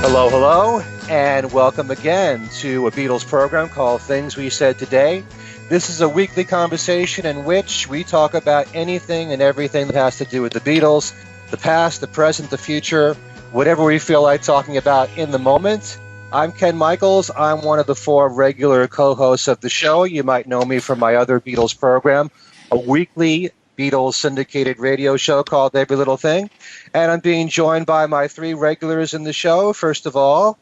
Hello, hello, and welcome again to a Beatles program called Things We Said Today. This is a weekly conversation in which we talk about anything and everything that has to do with the Beatles, the past, the present, the future, whatever we feel like talking about in the moment. I'm Ken Michaels. I'm one of the four regular co-hosts of the show. You might know me from my other Beatles program, a weekly Beatles syndicated radio show called Every Little Thing. And I'm being joined by my three regulars in the show. First of all,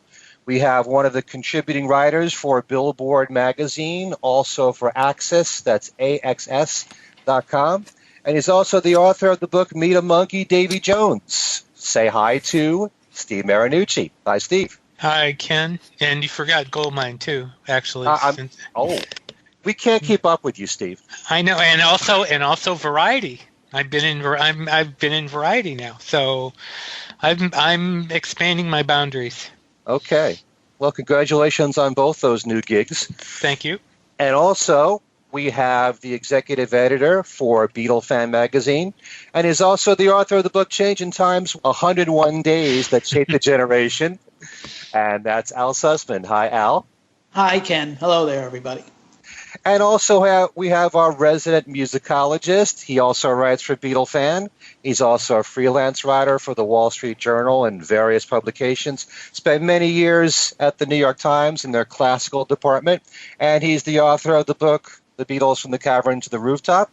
we have one of the contributing writers for Billboard magazine, also for Axis, that's AXS.com. And he's also the author of the book Meet a Monkey, Davy Jones. Say hi to Steve Marinucci. Hi, Steve. Hi, Ken. And you forgot Goldmine, too, actually. We can't keep up with you, Steve. I know, and also Variety. I've been in Variety now, so I'm expanding my boundaries. Okay. Well, congratulations on both those new gigs. Thank you. And also, we have the executive editor for Beatle Fan magazine, and is also the author of the book Changing Times, 101 Days That Shaped a Generation. And that's Al Sussman. Hi, Al. Hi, Ken. Hello there, everybody. And also we have our resident musicologist. He also writes for Beatle Fan. He's also a freelance writer for the Wall Street Journal and various publications. Spent many years at the New York Times in their classical department. And he's the author of the book, The Beatles from the Cavern to the Rooftop.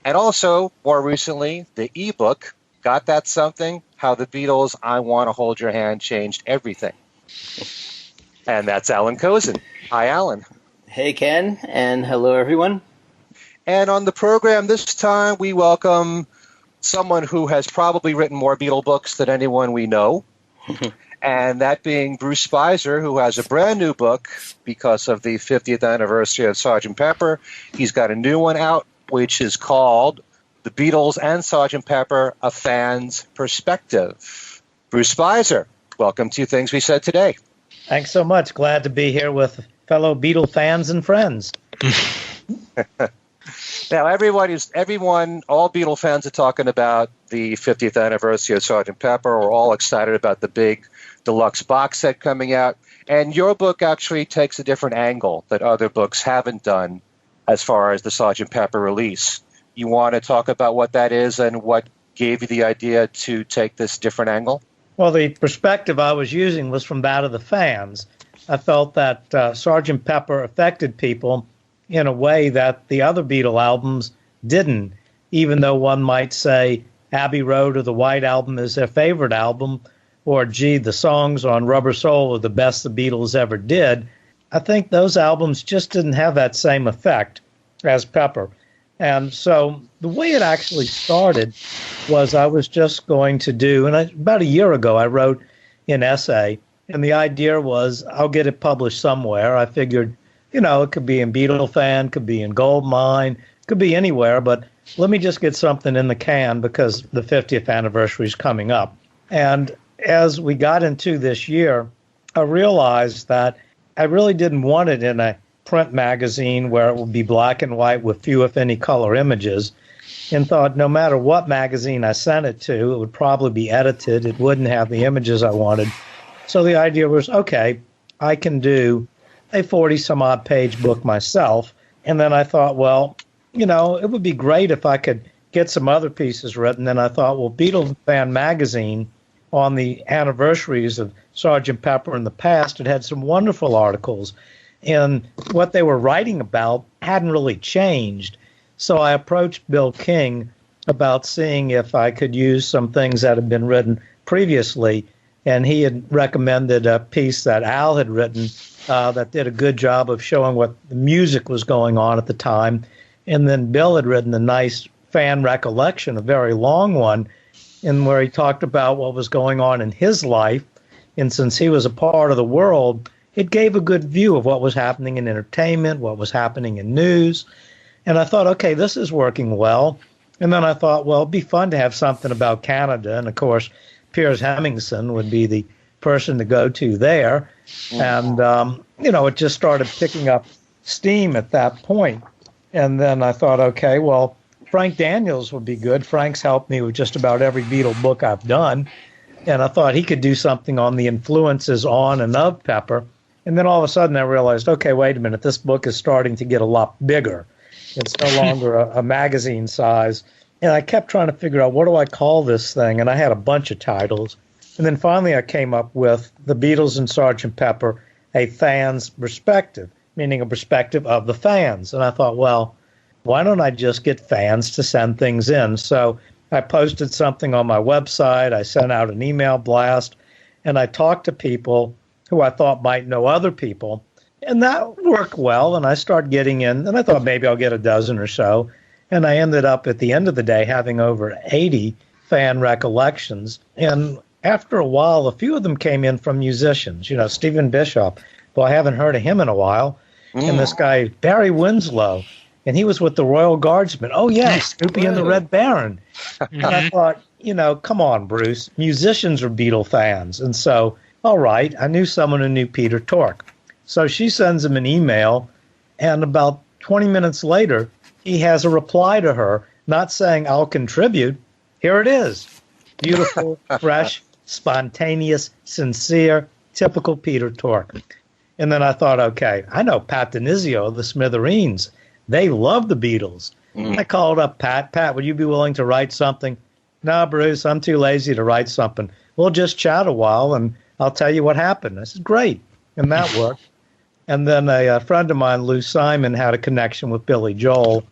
And also, more recently, the ebook, Got That Something? How the Beatles' I Want to Hold Your Hand Changed Everything. And that's Alan Kozin. Hi, Alan. Hey, Ken, and hello, everyone. And on the program this time, we welcome someone who has probably written more Beatle books than anyone we know, and that being Bruce Spizer, who has a brand new book because of the 50th anniversary of Sgt. Pepper. He's got a new one out, which is called The Beatles and Sgt. Pepper, A Fan's Perspective. Bruce Spizer, welcome to Things We Said Today. Thanks so much. Glad to be here with fellow Beatle fans and friends. Now, all Beatle fans are talking about the 50th anniversary of Sgt. Pepper. We're all excited about the big deluxe box set coming out. And your book actually takes a different angle that other books haven't done as far as the Sgt. Pepper release. You want to talk about what that is and what gave you the idea to take this different angle? Well, the perspective I was using was from that of the fans. I felt that Sgt. Pepper affected people in a way that the other Beatle albums didn't, even though one might say Abbey Road or the White Album is their favorite album, or gee, the songs on Rubber Soul are the best the Beatles ever did. I think those albums just didn't have that same effect as Pepper. And so the way it actually started was I was just going to do, and about a year ago I wrote an essay, and the idea was I'll get it published somewhere. I figured, it could be in Beatle Fan, could be in Goldmine, could be anywhere, but let me just get something in the can because the 50th anniversary is coming up. And as we got into this year, I realized that I really didn't want it in a print magazine where it would be black and white with few, if any, color images, and thought no matter what magazine I sent it to, it would probably be edited. It wouldn't have the images I wanted. So the idea was, okay, I can do a 40-some-odd page book myself. And then I thought, well, it would be great if I could get some other pieces written. And I thought, well, Beatles Fan magazine, on the anniversaries of Sgt. Pepper in the past, it had some wonderful articles. And what they were writing about hadn't really changed. So I approached Bill King about seeing if I could use some things that had been written previously. And he had recommended a piece that Al had written that did a good job of showing what the music was going on at the time. And then Bill had written a nice fan recollection, a very long one, in where he talked about what was going on in his life. And since he was a part of the world, it gave a good view of what was happening in entertainment, what was happening in news. And I thought, okay, this is working well. And then I thought, well, it'd be fun to have something about Canada. And, of course, Piers Hemmingson would be the person to go to there. And, it just started picking up steam at that point. And then I thought, okay, well, Frank Daniels would be good. Frank's helped me with just about every Beatle book I've done. And I thought he could do something on the influences on and of Pepper. And then all of a sudden I realized, okay, wait a minute, this book is starting to get a lot bigger. It's no longer a magazine size. And I kept trying to figure out, what do I call this thing? And I had a bunch of titles. And then finally I came up with The Beatles and Sgt. Pepper, a fan's perspective, meaning a perspective of the fans. And I thought, well, why don't I just get fans to send things in? So I posted something on my website. I sent out an email blast, and I talked to people who I thought might know other people. And that worked well, and I started getting in, and I thought maybe I'll get a dozen or so. And I ended up at the end of the day having over 80 fan recollections. And after a while, a few of them came in from musicians. You know, Stephen Bishop, well, I haven't heard of him in a while. And this guy, Barry Winslow, and he was with the Royal Guardsmen. Oh, yeah, Snoopy and the Red Baron. And I thought, you know, come on, Bruce. Musicians are Beatle fans. And so, all right, I knew someone who knew Peter Tork. So she sends him an email, and about 20 minutes later, he has a reply to her, not saying, I'll contribute. Here it is. Beautiful, fresh, spontaneous, sincere, typical Peter Tork. And then I thought, okay, I know Pat Denizio of the Smithereens. They love the Beatles. I called up Pat. Pat, would you be willing to write something? No, Bruce, I'm too lazy to write something. We'll just chat a while, and I'll tell you what happened. I said, great. And that worked. And then a friend of mine, Lou Simon, had a connection with Billy Joel,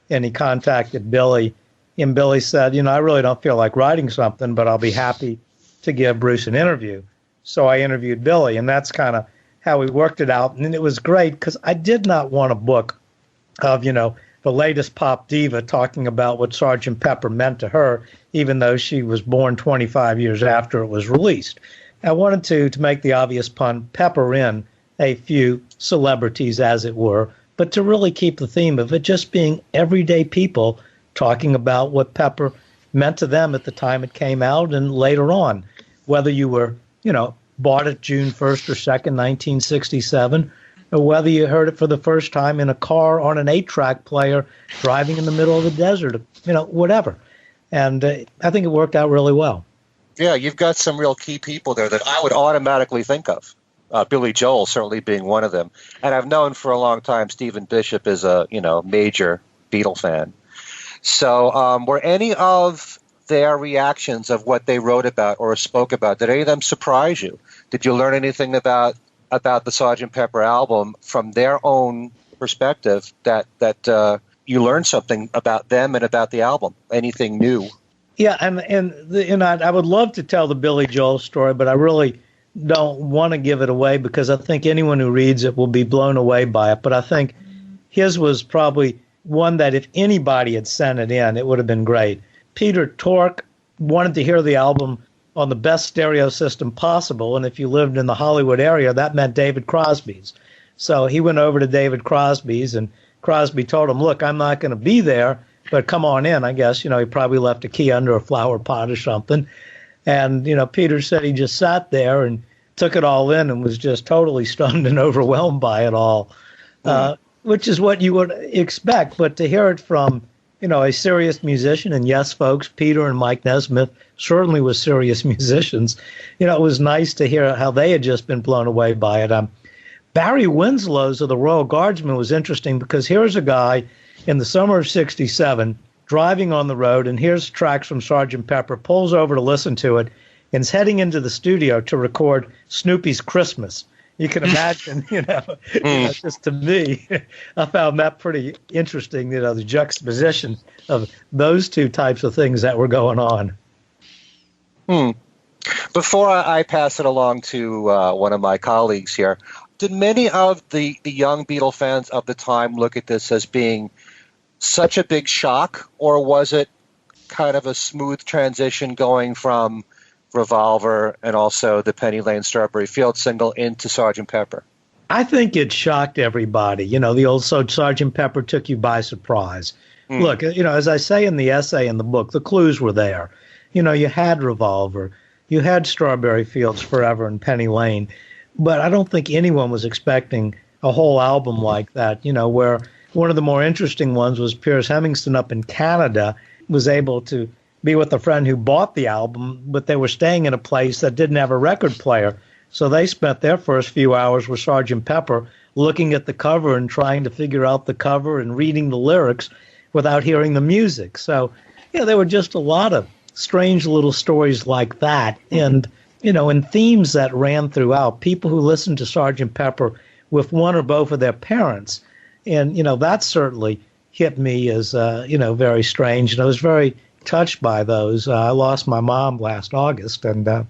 and he contacted Billy. And Billy said, you know, I really don't feel like writing something, but I'll be happy to give Bruce an interview. So I interviewed Billy, and that's kind of how we worked it out. And it was great because I did not want a book of, you know, the latest pop diva talking about what Sgt. Pepper meant to her, even though she was born 25 years after it was released. I wanted to make the obvious pun, pepper in a few celebrities, as it were, but to really keep the theme of it just being everyday people talking about what Pepper meant to them at the time it came out and later on, whether you were, you know, bought it June 1st or 2nd, 1967, or whether you heard it for the first time in a car on an 8-track player driving in the middle of the desert, you know, whatever. And I think it worked out really well. Yeah, you've got some real key people there that I would automatically think of. Billy Joel certainly being one of them. And I've known for a long time Stephen Bishop is a, you know, major Beatle fan. So were any of their reactions of what they wrote about or spoke about, did any of them surprise you? Did you learn anything about the Sgt. Pepper album from their own perspective that you learned something about them and about the album? Anything new? Yeah, and I would love to tell the Billy Joel story, but I really don't want to give it away because I think anyone who reads it will be blown away by it. But I think his was probably one that if anybody had sent it in, it would have been great. Peter Tork wanted to hear the album on the best stereo system possible, and if you lived in the Hollywood area, that meant David Crosby's. So he went over to David Crosby's, and Crosby told him, look, I'm not going to be there, but come on in. I guess, you know, he probably left a key under a flower pot or something. And, you know, Peter said he just sat there and took it all in and was just totally stunned and overwhelmed by it all, which is what you would expect. But to hear it from, you know, a serious musician, and yes, folks, Peter and Mike Nesmith certainly were serious musicians, you know, it was nice to hear how they had just been blown away by it. Barry Winslow's of the Royal Guardsmen was interesting because here's a guy in the summer of 67 driving on the road, and here's tracks from Sgt. Pepper, pulls over to listen to it, and is heading into the studio to record Snoopy's Christmas. You can imagine, you know, just to me, I found that pretty interesting, you know, the juxtaposition of those two types of things that were going on. Before I pass it along to one of my colleagues here, did many of the young Beatle fans of the time look at this as being such a big shock, or was it kind of a smooth transition going from Revolver and also the Penny Lane Strawberry Field single into Sgt. Pepper? I think it shocked everybody. You know, the old Sgt. Pepper took you by surprise. Look, you know, as I say in the essay in the book, the clues were there. You know, you had Revolver, you had Strawberry Fields Forever and Penny Lane, but I don't think anyone was expecting a whole album like that, you know, where one of the more interesting ones was Piers Hemingson up in Canada was able to be with a friend who bought the album, but they were staying in a place that didn't have a record player. So they spent their first few hours with Sgt. Pepper looking at the cover and trying to figure out the cover and reading the lyrics without hearing the music. So, there were just a lot of strange little stories like that. And, and themes that ran throughout. People who listened to Sgt. Pepper with one or both of their parents. And, that certainly hit me as, very strange. And I was very touched by those. I lost my mom last August, and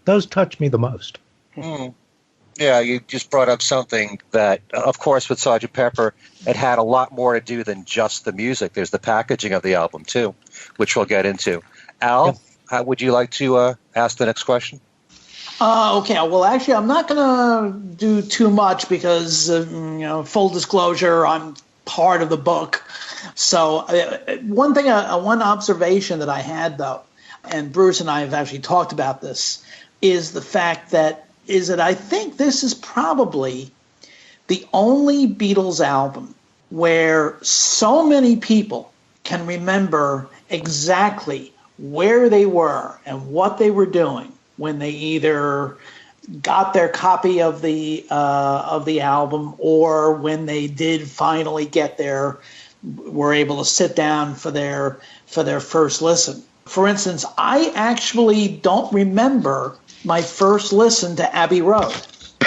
those touched me the most. Mm. Yeah, you just brought up something that, of course, with Sgt. Pepper, it had a lot more to do than just the music. There's the packaging of the album, too, which we'll get into. Al, how would you like to ask the next question? Okay, well, actually, I'm not going to do too much because, full disclosure, I'm part of the book. So one observation that I had, though, and Bruce and I have actually talked about this, is the fact that I think this is probably the only Beatles album where so many people can remember exactly where they were and what they were doing when they either got their copy of the album or when they did finally were able to sit down for their first listen. For instance, I actually don't remember my first listen to Abbey Road,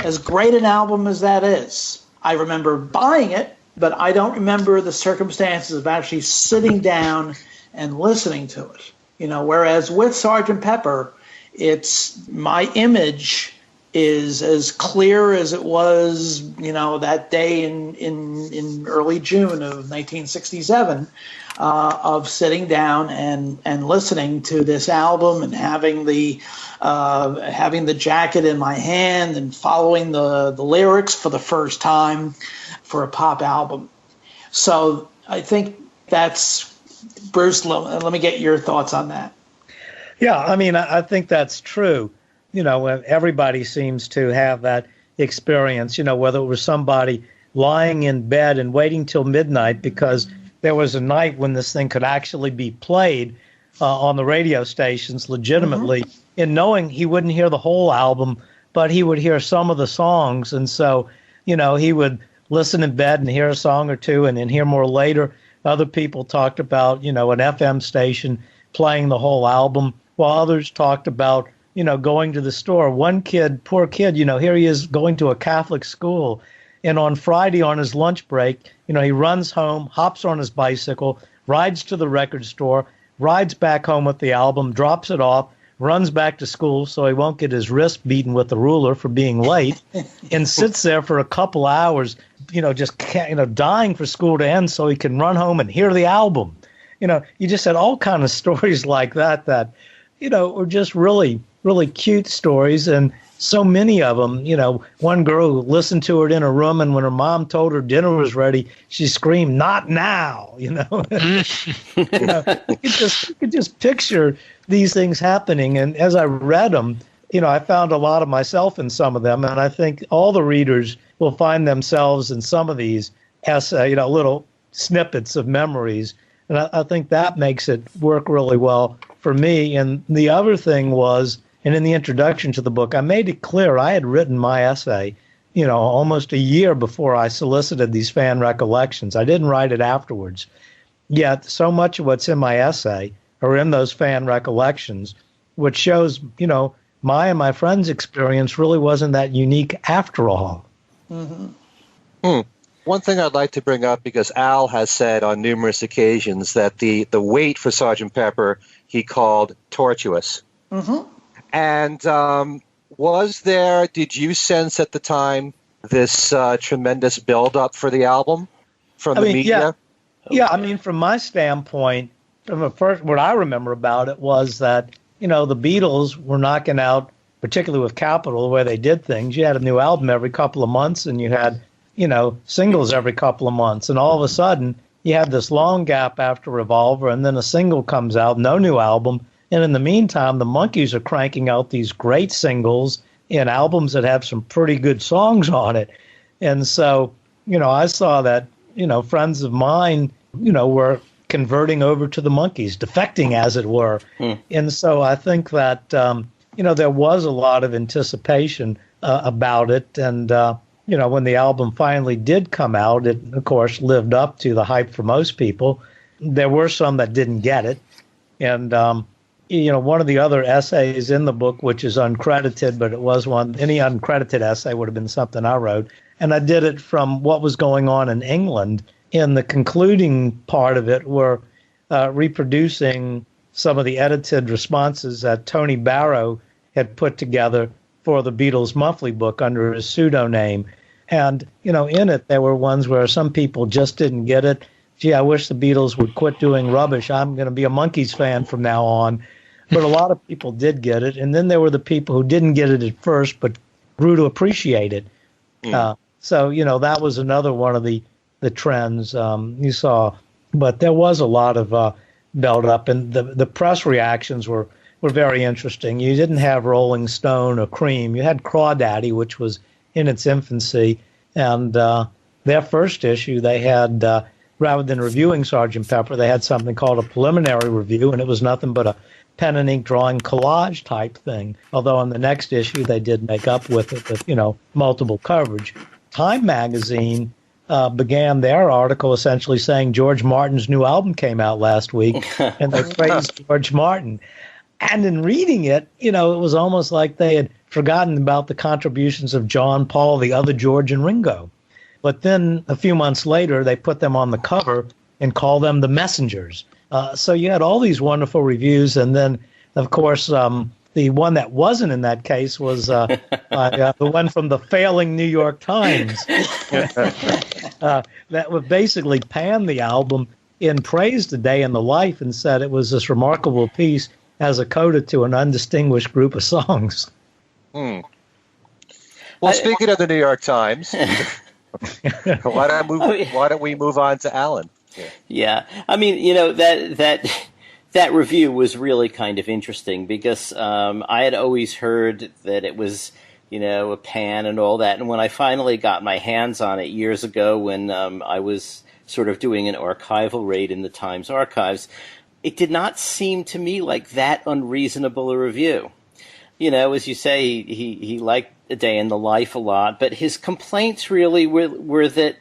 as great an album as that is. I remember buying it, but I don't remember the circumstances of actually sitting down and listening to it. Whereas with Sgt. Pepper, it's my image is as clear as it was, that day in early June of 1967, of sitting down and listening to this album and having the jacket in my hand and following the lyrics for the first time for a pop album. So I think that's, Bruce, let me get your thoughts on that. Yeah, I think that's true. Everybody seems to have that experience, whether it was somebody lying in bed and waiting till midnight because there was a night when this thing could actually be played on the radio stations legitimately, and knowing he wouldn't hear the whole album, but he would hear some of the songs. And so, he would listen in bed and hear a song or two and then hear more later. Other people talked about, an FM station playing the whole album, while others talked about, going to the store. One kid, poor kid, here he is going to a Catholic school. And on Friday on his lunch break, he runs home, hops on his bicycle, rides to the record store, rides back home with the album, drops it off, runs back to school so he won't get his wrist beaten with the ruler for being late, and sits there for a couple hours, just dying for school to end so he can run home and hear the album. You just had all kind of stories like that were just really, really cute stories, and so many of them. One girl listened to it in her room, and when her mom told her dinner was ready, she screamed, "Not now!" You could just picture these things happening. And as I read them, I found a lot of myself in some of them, and I think all the readers will find themselves in some of these little snippets of memories. And I think that makes it work really well for me. And the other thing was, and in the introduction to the book, I made it clear I had written my essay, almost a year before I solicited these fan recollections. I didn't write it afterwards. Yet so much of what's in my essay are in those fan recollections, which shows, my and my friend's experience really wasn't that unique after all. Mm-hmm. One thing I'd like to bring up, because Al has said on numerous occasions that the wait for Sgt. Pepper he called tortuous. Mm-hmm. And did you sense at the time this tremendous build-up for the album from the media? Yeah, from my standpoint, what I remember about it was that, the Beatles were knocking out, particularly with Capitol, the way they did things. You had a new album every couple of months, and you had singles every couple of months. And all of a sudden, you have this long gap after Revolver, and then a single comes out, no new album. And in the meantime, the Monkees are cranking out these great singles and albums that have some pretty good songs on it. And so, I saw that, friends of mine, were converting over to the Monkees, defecting, as it were. And so I think that, there was a lot of anticipation about it. And, when the album finally did come out, it, of course, lived up to the hype for most people. There were some that didn't get it. And, one of the other essays in the book, which is uncredited, but it was one, any uncredited essay would have been something I wrote. And I did it from what was going on in England. In the concluding part of it, were reproducing some of the edited responses that Tony Barrow had put together for the Beatles monthly book under his pseudonym. And, in it, there were ones where some people just didn't get it. Gee, I wish the Beatles would quit doing rubbish. I'm going to be a Monkees fan from now on. But a lot of people did get it. And then there were the people who didn't get it at first, but grew to appreciate it. So, that was another one of the trends you saw. But there was a lot of build up, and the press reactions were very interesting. You didn't have Rolling Stone or Cream. You had Crawdaddy, which was in its infancy. And their first issue, they had, rather than reviewing Sgt. Pepper, they had something called a preliminary review, and it was nothing but a pen and ink drawing collage type thing. Although on the next issue, they did make up with it with, multiple coverage. Time magazine began their article essentially saying George Martin's new album came out last week, and they praised George Martin. And in reading it, it was almost like they had forgotten about the contributions of John, Paul, the other George, and Ringo. But then a few months later, they put them on the cover and called them the Messengers. So you had all these wonderful reviews. And then, of course, the one that wasn't in that case was the one from the failing New York Times that would basically pan the album in praise the day in the life and said it was this remarkable piece as a coda to an undistinguished group of songs. Well, speaking of the New York Times, why don't we move on to Alan? Yeah. I mean, that review was really kind of interesting because I had always heard that it was, a pan and all that. And when I finally got my hands on it years ago when I was sort of doing an archival raid in the Times archives, it did not seem to me like that unreasonable a review. As you say, he liked A Day in the Life a lot, but his complaints really were that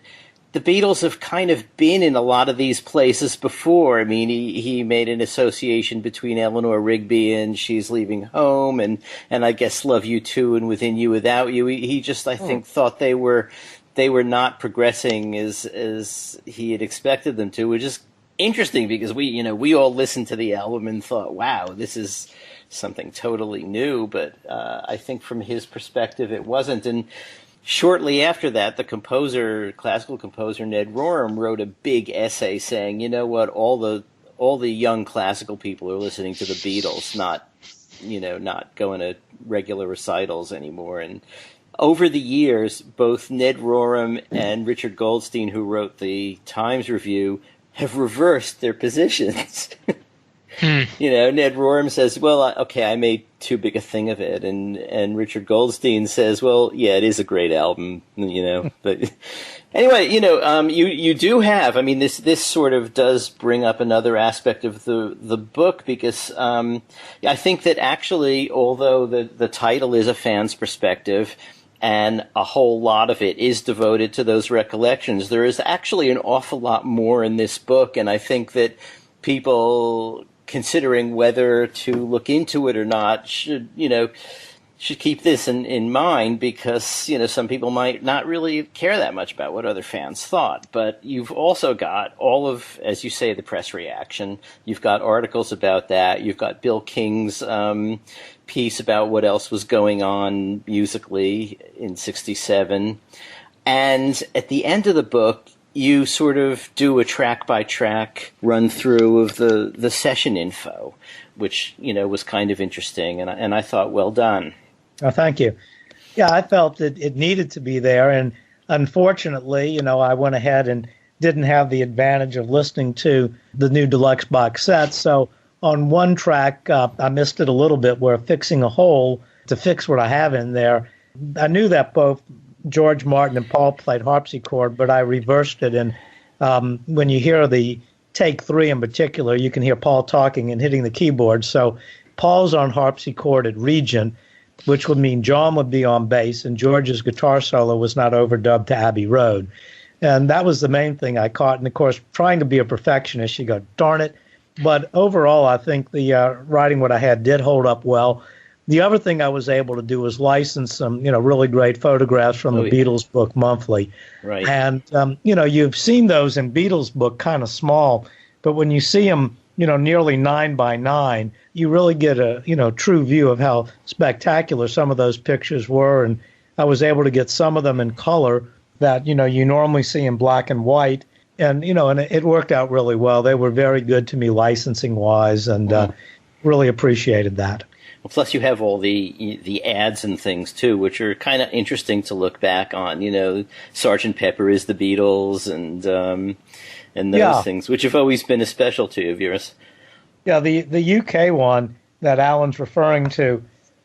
the Beatles have kind of been in a lot of these places before. I mean, he made an association between Eleanor Rigby and She's Leaving Home and I guess Love You Too and Within You Without You. He just, I think, thought they were not progressing as he had expected them to, which is interesting because we all listened to the album and thought, wow, this is something totally new. But I think from his perspective, it wasn't. And shortly after that, the classical composer Ned Rorem wrote a big essay saying, you know what, all the young classical people are listening to the Beatles, not going to regular recitals anymore. And over the years, both Ned Rorem and Richard Goldstein, who wrote the Times review, have reversed their positions. Ned Rorem says, well, okay, I made too big a thing of it. And Richard Goldstein says, well, yeah, it is a great album, But anyway, you do have, I mean, this sort of does bring up another aspect of the book because I think that actually, although the title is a fan's perspective, and a whole lot of it is devoted to those recollections, there is actually an awful lot more in this book, and I think that people considering whether to look into it or not should keep this in mind because, some people might not really care that much about what other fans thought. But you've also got all of, as you say, the press reaction. You've got articles about that. You've got Bill King's piece about what else was going on musically in '67. And at the end of the book, you sort of do a track-by-track run-through of the session info, which, was kind of interesting, and I thought, well done. Oh, thank you. Yeah, I felt that it needed to be there, and unfortunately, I went ahead and didn't have the advantage of listening to the new deluxe box set, so on one track, I missed it a little bit, where Fixing a Hole, to fix what I have in there, I knew that both George Martin and Paul played harpsichord, but I reversed it. And when you hear the take 3 in particular, you can hear Paul talking and hitting the keyboard. So Paul's on harpsichord at Regent, which would mean John would be on bass, and George's guitar solo was not overdubbed to Abbey Road. And that was the main thing I caught. And, of course, trying to be a perfectionist, you go, darn it. But overall, I think the writing what I had did hold up well. The other thing I was able to do was license some, really great photographs from the Beatles book monthly. Right. And, you've seen those in Beatles book kind of small, but when you see them, nearly 9 by 9, you really get a, true view of how spectacular some of those pictures were. And I was able to get some of them in color that, you normally see in black and white. And, and it worked out really well. They were very good to me licensing wise, and really appreciated that. Well, plus you have all the ads and things too, which are kind of interesting to look back on. Sgt. Pepper is the Beatles, and those things, which have always been a specialty of yours. Yeah, the UK one that Alan's referring to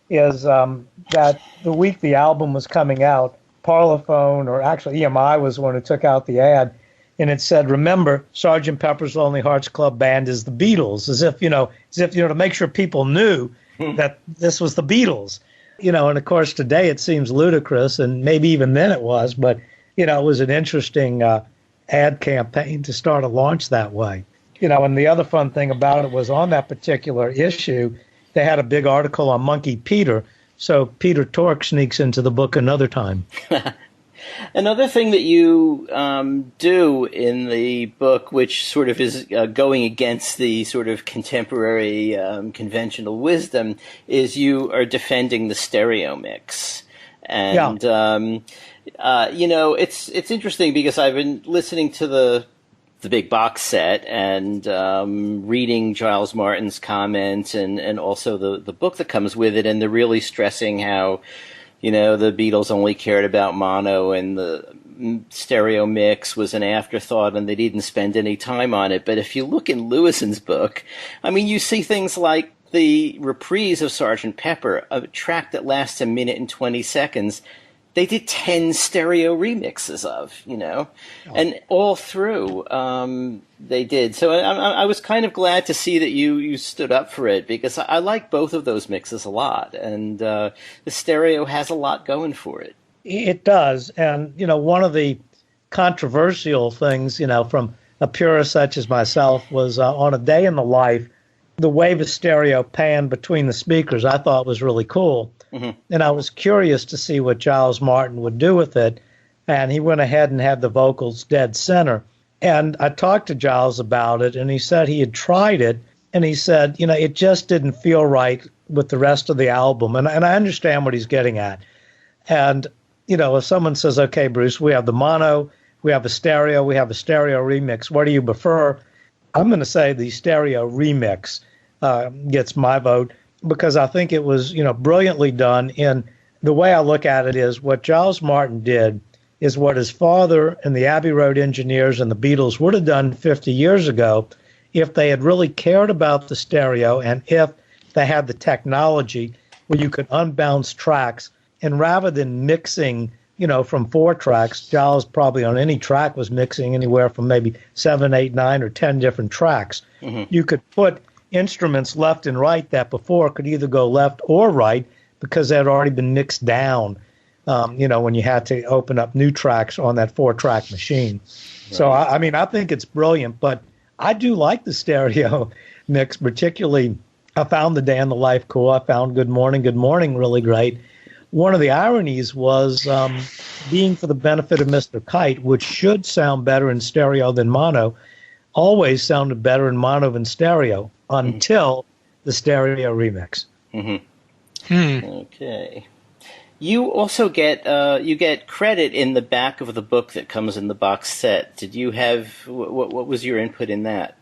is that the week the album was coming out, Parlophone, or actually EMI, was the one who took out the ad, and it said, "Remember, Sgt. Pepper's Lonely Hearts Club Band is the Beatles," as if to make sure people knew that this was the Beatles. And of course today it seems ludicrous, and maybe even then it was, but it was an interesting ad campaign to start a launch that way. And the other fun thing about it was on that particular issue, they had a big article on Monkey Peter, so Peter Tork sneaks into the book another time. Another thing that you do in the book, which sort of is going against the sort of contemporary conventional wisdom, is you are defending the stereo mix. And, it's interesting because I've been listening to the big box set and reading Giles Martin's comments and also the book that comes with it, and they're really stressing how the Beatles only cared about mono and the stereo mix was an afterthought and they didn't spend any time on it. But if you look in Lewison's book, you see things like the reprise of Sgt. Pepper, a track that lasts 1 minute and 20 seconds. They did 10 stereo remixes of, and all through they did. So I was kind of glad to see that you stood up for it, because I like both of those mixes a lot, and the stereo has a lot going for it. It does, and one of the controversial things, from a purist such as myself, was on A Day in the Life, the way the stereo panned between the speakers I thought was really cool. Mm-hmm. And I was curious to see what Giles Martin would do with it. And he went ahead and had the vocals dead center. And I talked to Giles about it, and he said he had tried it. And he said, it just didn't feel right with the rest of the album. And I understand what he's getting at. And, if someone says, okay, Bruce, we have the mono, we have a stereo remix, what do you prefer? I'm going to say the stereo remix gets my vote, because I think it was, brilliantly done. And the way I look at it is what Giles Martin did is what his father and the Abbey Road engineers and the Beatles would have done 50 years ago if they had really cared about the stereo, and if they had the technology where you could unbounce tracks. And rather than mixing, from 4 tracks, Giles probably on any track was mixing anywhere from maybe 7, 8, 9, or 10 different tracks. Mm-hmm. You could put instruments left and right that before could either go left or right because they had already been mixed down, when you had to open up new tracks on that 4-track machine. Right. So, I think it's brilliant, but I do like the stereo mix, particularly I found The Day in the Life cool. I found Good Morning really great. One of the ironies was being for the benefit of Mr. Kite, which should sound better in stereo than mono, always sounded better in mono than stereo until the stereo remix. Mm-hmm. Okay. You also get credit in the back of the book that comes in the box set. Did you have what was your input in that?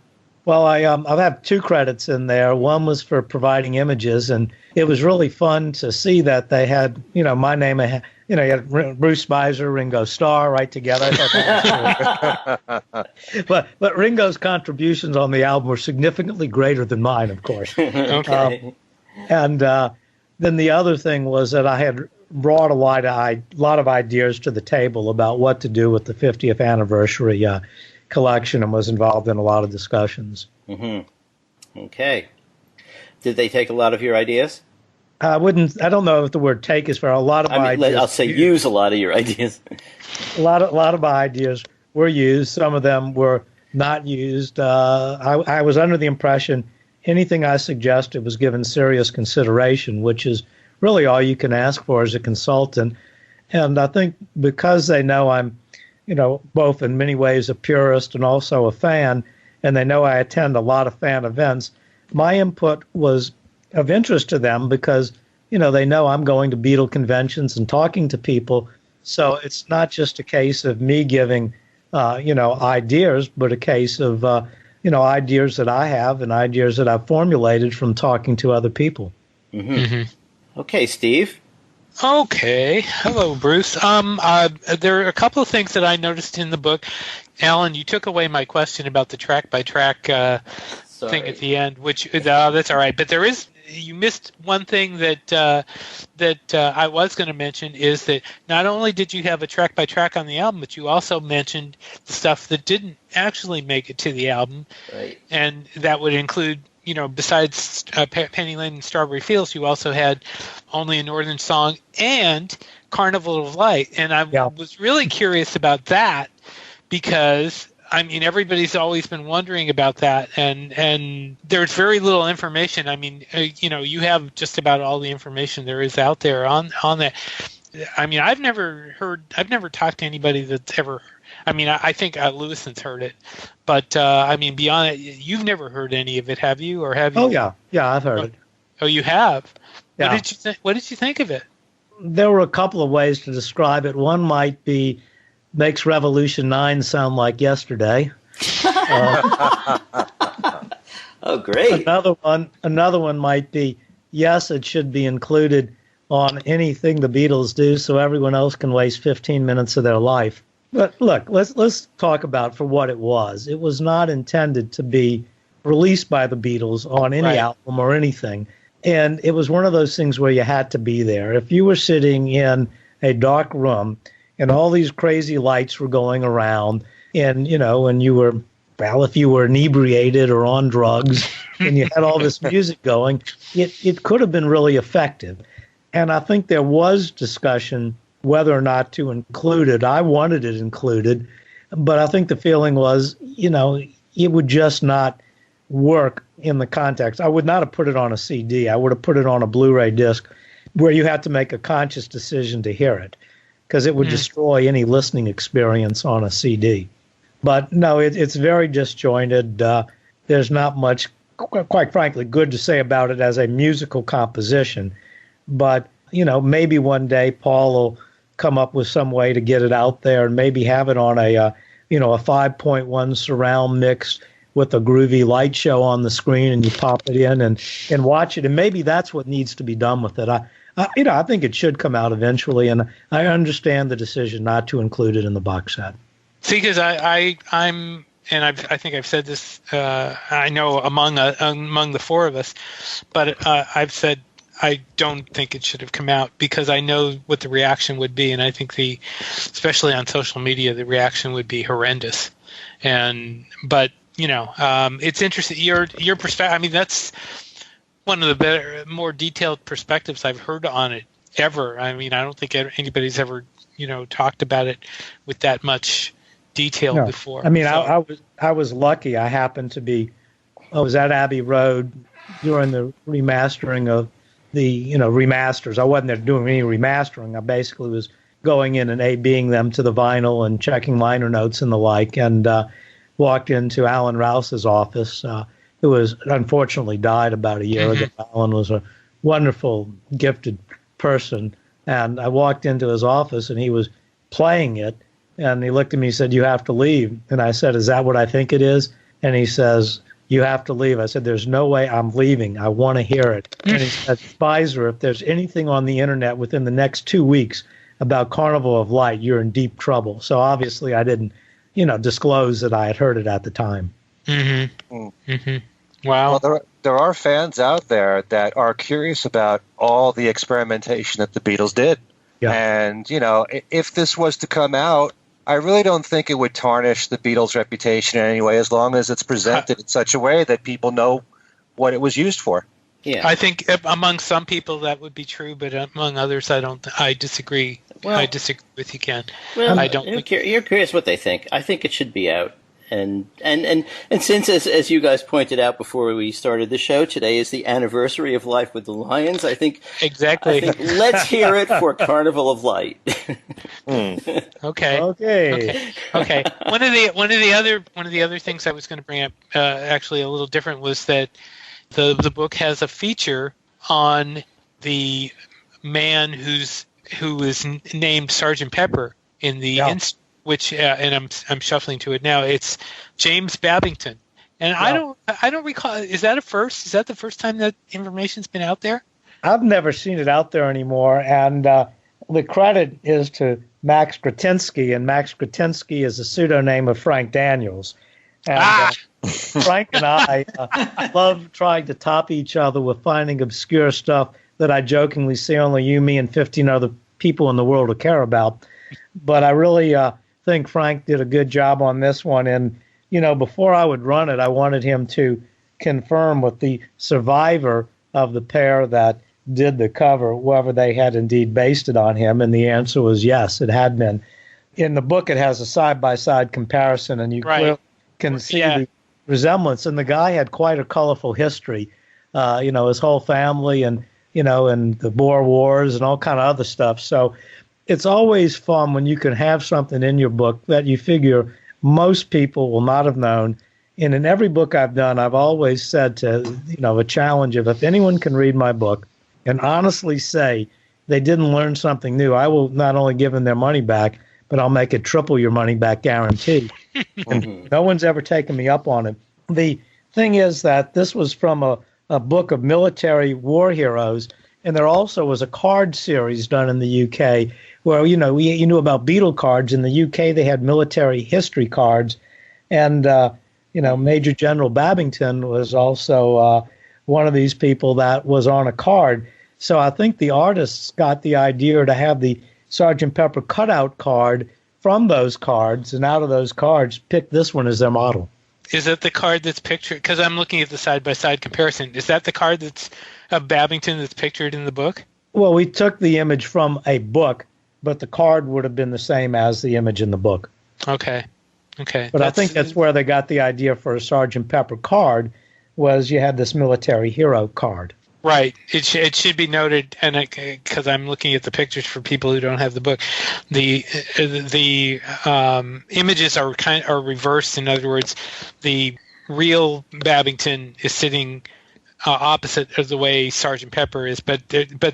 Well, I have 2 credits in there. One was for providing images, and it was really fun to see that they had, my name, you had Bruce Spizer, Ringo Starr right together. I thought that was cool. But Ringo's contributions on the album were significantly greater than mine, of course. Okay. And then the other thing was that I had brought a lot of ideas to the table about what to do with the 50th anniversary collection and was involved in a lot of discussions. Mm-hmm. Okay. Did they take a lot of your ideas? I don't know if the word take is for a lot of ideas. I'll say use a lot of your ideas. A lot of my ideas were used. Some of them were not used. I was under the impression anything I suggested was given serious consideration, which is really all you can ask for as a consultant. And I think because they know I'm, both in many ways a purist and also a fan, and they know I attend a lot of fan events, my input was of interest to them because, they know I'm going to Beatle conventions and talking to people. So it's not just a case of me giving, ideas, but a case of, ideas that I have and ideas that I've formulated from talking to other people. Mm-hmm. Mm-hmm. Okay, Steve. Okay. Hello, Bruce. There are a couple of things that I noticed in the book. Alan, you took away my question about the track-by-track thing at the end, which that's all right. But you missed one thing that I was going to mention is that not only did you have a track-by-track on the album, but you also mentioned the stuff that didn't actually make it to the album. Right. And that would include, besides Penny Lane and Strawberry Fields, you also had Only a Northern Song and Carnival of Light. And I was really curious about that because, everybody's always been wondering about that. And there's very little information. You have just about all the information there is out there on that. I've never talked to anybody that's ever I think Lewison's heard it, but beyond it, you've never heard any of it, have you? Or have you? Oh yeah, I've heard it. Oh, you have. Yeah. What did you think of it? There were a couple of ways to describe it. One might be makes Revolution 9 sound like yesterday. Oh, great! Another one might be yes, it should be included on anything the Beatles do, so everyone else can waste 15 minutes of their life. But look, let's talk about for what it was. It was not intended to be released by the Beatles on any album or anything. And it was one of those things where you had to be there. If you were sitting in a dark room and all these crazy lights were going around and, and you were, if you were inebriated or on drugs and you had all this music going, it could have been really effective. And I think there was discussion whether or not to include it. I wanted it included, but I think the feeling was, it would just not work in the context. I would not have put it on a CD. I would have put it on a Blu-ray disc where you had to make a conscious decision to hear it because it would destroy any listening experience on a CD. But no, it's very disjointed. There's not much, quite frankly, good to say about it as a musical composition. But, maybe one day Paul will come up with some way to get it out there and maybe have it on a 5.1 surround mix with a groovy light show on the screen and you pop it in and watch it. And maybe that's what needs to be done with it. I think it should come out eventually. And I understand the decision not to include it in the box set. See, because I think I've said this, I know among the four of us, but I've said, I don't think it should have come out because I know what the reaction would be, and I think especially on social media, the reaction would be horrendous. But it's interesting your perspective. That's one of the better, more detailed perspectives I've heard on it ever. I don't think anybody's ever talked about it with that much detail before. I was lucky. I was at Abbey Road during the remastering of the remasters. I wasn't there doing any remastering. I basically was going in and A-Bing them to the vinyl and checking liner notes and the like, and walked into Alan Rouse's office, who was unfortunately died about a year ago. Alan was a wonderful, gifted person, and I walked into his office and he was playing it, and he looked at me and said, "You have to leave." And I said, "Is that what I think it is?" And he says, "You have to leave." I said, "There's no way I'm leaving. I want to hear it." And he said, "Spizer, if there's anything on the internet within the next 2 weeks about Carnival of Light, you're in deep trouble." So obviously I didn't, disclose that I had heard it at the time. Mm-hmm. Mm-hmm. Wow. Well, there are fans out there that are curious about all the experimentation that the Beatles did. Yeah. And, if this was to come out, I really don't think it would tarnish the Beatles' reputation in any way, as long as it's presented in such a way that people know what it was used for. Yeah, I think among some people that would be true, but among others, I disagree. Well, I disagree with you, Ken. well, I don't. you're curious what they think. I think it should be out. And since, as you guys pointed out before we started the show, today is the anniversary of Life with the Lions. Exactly. Let's hear it for Carnival of Light. Okay. One of the other things I was going to bring up, actually a little different, was that the book has a feature on the man who is named Sergeant Pepper in the which and I'm shuffling to it now. It's James Babington, and I don't recall. Is that a first? Is that the first time that information's been out there? I've never seen it out there anymore, and the credit is to Max Gratinsky, and Max Gratinsky is a pseudonym of Frank Daniels. And Frank and I love trying to top each other with finding obscure stuff that I jokingly say only you, me, and 15 other people in the world will care about. But I really think Frank did a good job on this one. And, before I would run it, I wanted him to confirm with the survivor of the pair that did the cover, whether they had indeed based it on him. And the answer was yes, it had been. In the book, it has a side-by-side comparison, and you clearly can see the resemblance. And the guy had quite a colorful history, his whole family and the Boer Wars and all kind of other stuff. So it's always fun when you can have something in your book that you figure most people will not have known. And in every book I've done, I've always said to, a challenge of, if anyone can read my book and honestly say they didn't learn something new, I will not only give them their money back, but I'll make it triple your money back guarantee. And no one's ever taken me up on it. The thing is that this was from a book of military war heroes, and there also was a card series done in the UK where, you knew about Beatle cards. In the UK, they had military history cards. And, Major General Babington was also one of these people that was on a card. So I think the artists got the idea to have the Sgt. Pepper cutout card from those cards, and out of those cards, pick this one as their model. Is that the card that's pictured? Because I'm looking at the side-by-side comparison. Is that the card that's of Babington that's pictured in the book? Well, we took the image from a book, but the card would have been the same as the image in the book. Okay. But I think that's where they got the idea for a Sgt. Pepper card, was you had this military hero card. Right. It should be noted, and because I'm looking at the pictures for people who don't have the book, the images are reversed. In other words, the real Babington is sitting opposite of the way Sgt. Pepper is, but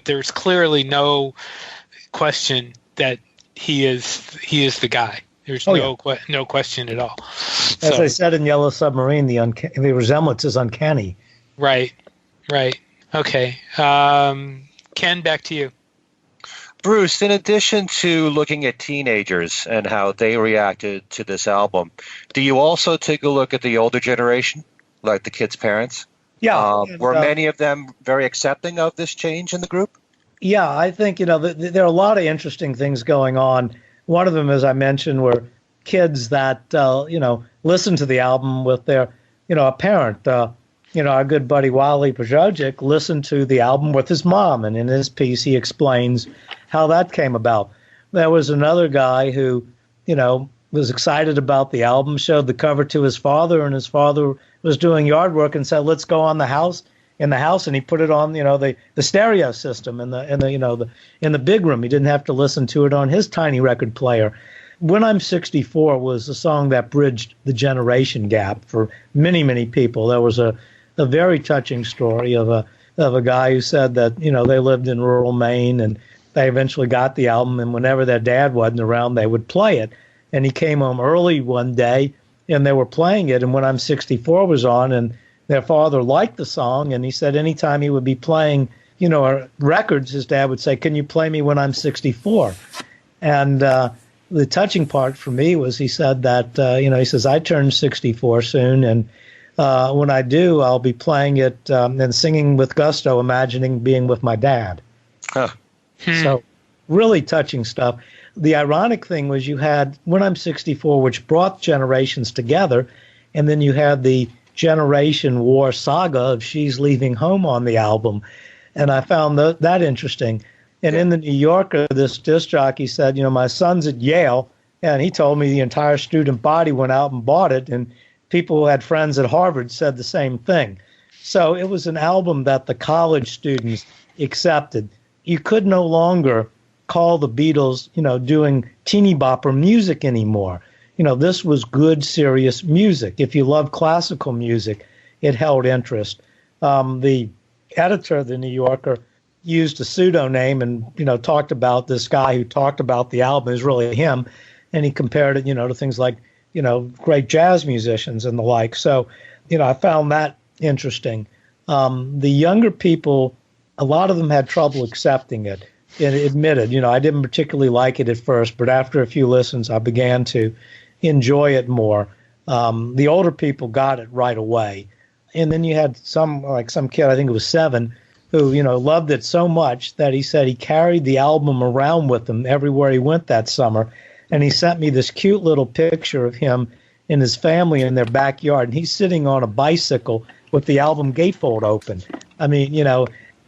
there's clearly no question that he is the guy. There's no question at all. As I said in Yellow Submarine, the resemblance is uncanny. Right. Okay. Ken, back to you. Bruce, in addition to looking at teenagers and how they reacted to this album, do you also take a look at the older generation, like the kids' parents? Yeah. Were many of them very accepting of this change in the group? Yeah, I think, there are a lot of interesting things going on. One of them, as I mentioned, were kids that, listened to the album with their, a parent. Our good buddy Wally Pajojic listened to the album with his mom, and in his piece he explains how that came about. There was another guy who, was excited about the album, showed the cover to his father, and his father was doing yard work and said, "Let's go in the house," and he put it on, the stereo system in the big room. He didn't have to listen to it on his tiny record player. When I'm 64 was a song that bridged the generation gap for many, many people. There was a very touching story of a guy who said that, they lived in rural Maine and they eventually got the album, and whenever their dad wasn't around, they would play it. And he came home early one day and they were playing it, and When I'm 64 was on, and their father liked the song, and he said anytime he would be playing, records, his dad would say, "Can you play me When I'm 64? And the touching part for me was he said that, he says, I turned 64 soon, and when I do, I'll be playing it and singing with gusto, imagining being with my dad. Huh. So really touching stuff. The ironic thing was you had When I'm 64, which brought generations together, and then you had the Generation War saga of She's Leaving Home on the album. And I found that interesting. And in the New Yorker, this disc jockey said, my son's at Yale, and he told me the entire student body went out and bought it, and people who had friends at Harvard said the same thing. So it was an album that the college students accepted. You could no longer call the Beatles, doing teeny bopper music anymore. This was good, serious music. If you love classical music, it held interest. The editor of the New Yorker used a pseudonym and, talked about this guy who talked about the album is really him. And he compared it, to things like, great jazz musicians and the like. So, I found that interesting. The younger people, a lot of them had trouble accepting it and admitted, I didn't particularly like it at first, but after a few listens, I began to enjoy it more. The older people got it right away. And then you had some kid, I think it was 7, who, loved it so much that he said he carried the album around with him everywhere he went that summer. And he sent me this cute little picture of him and his family in their backyard. And he's sitting on a bicycle with the album gatefold open. I mean,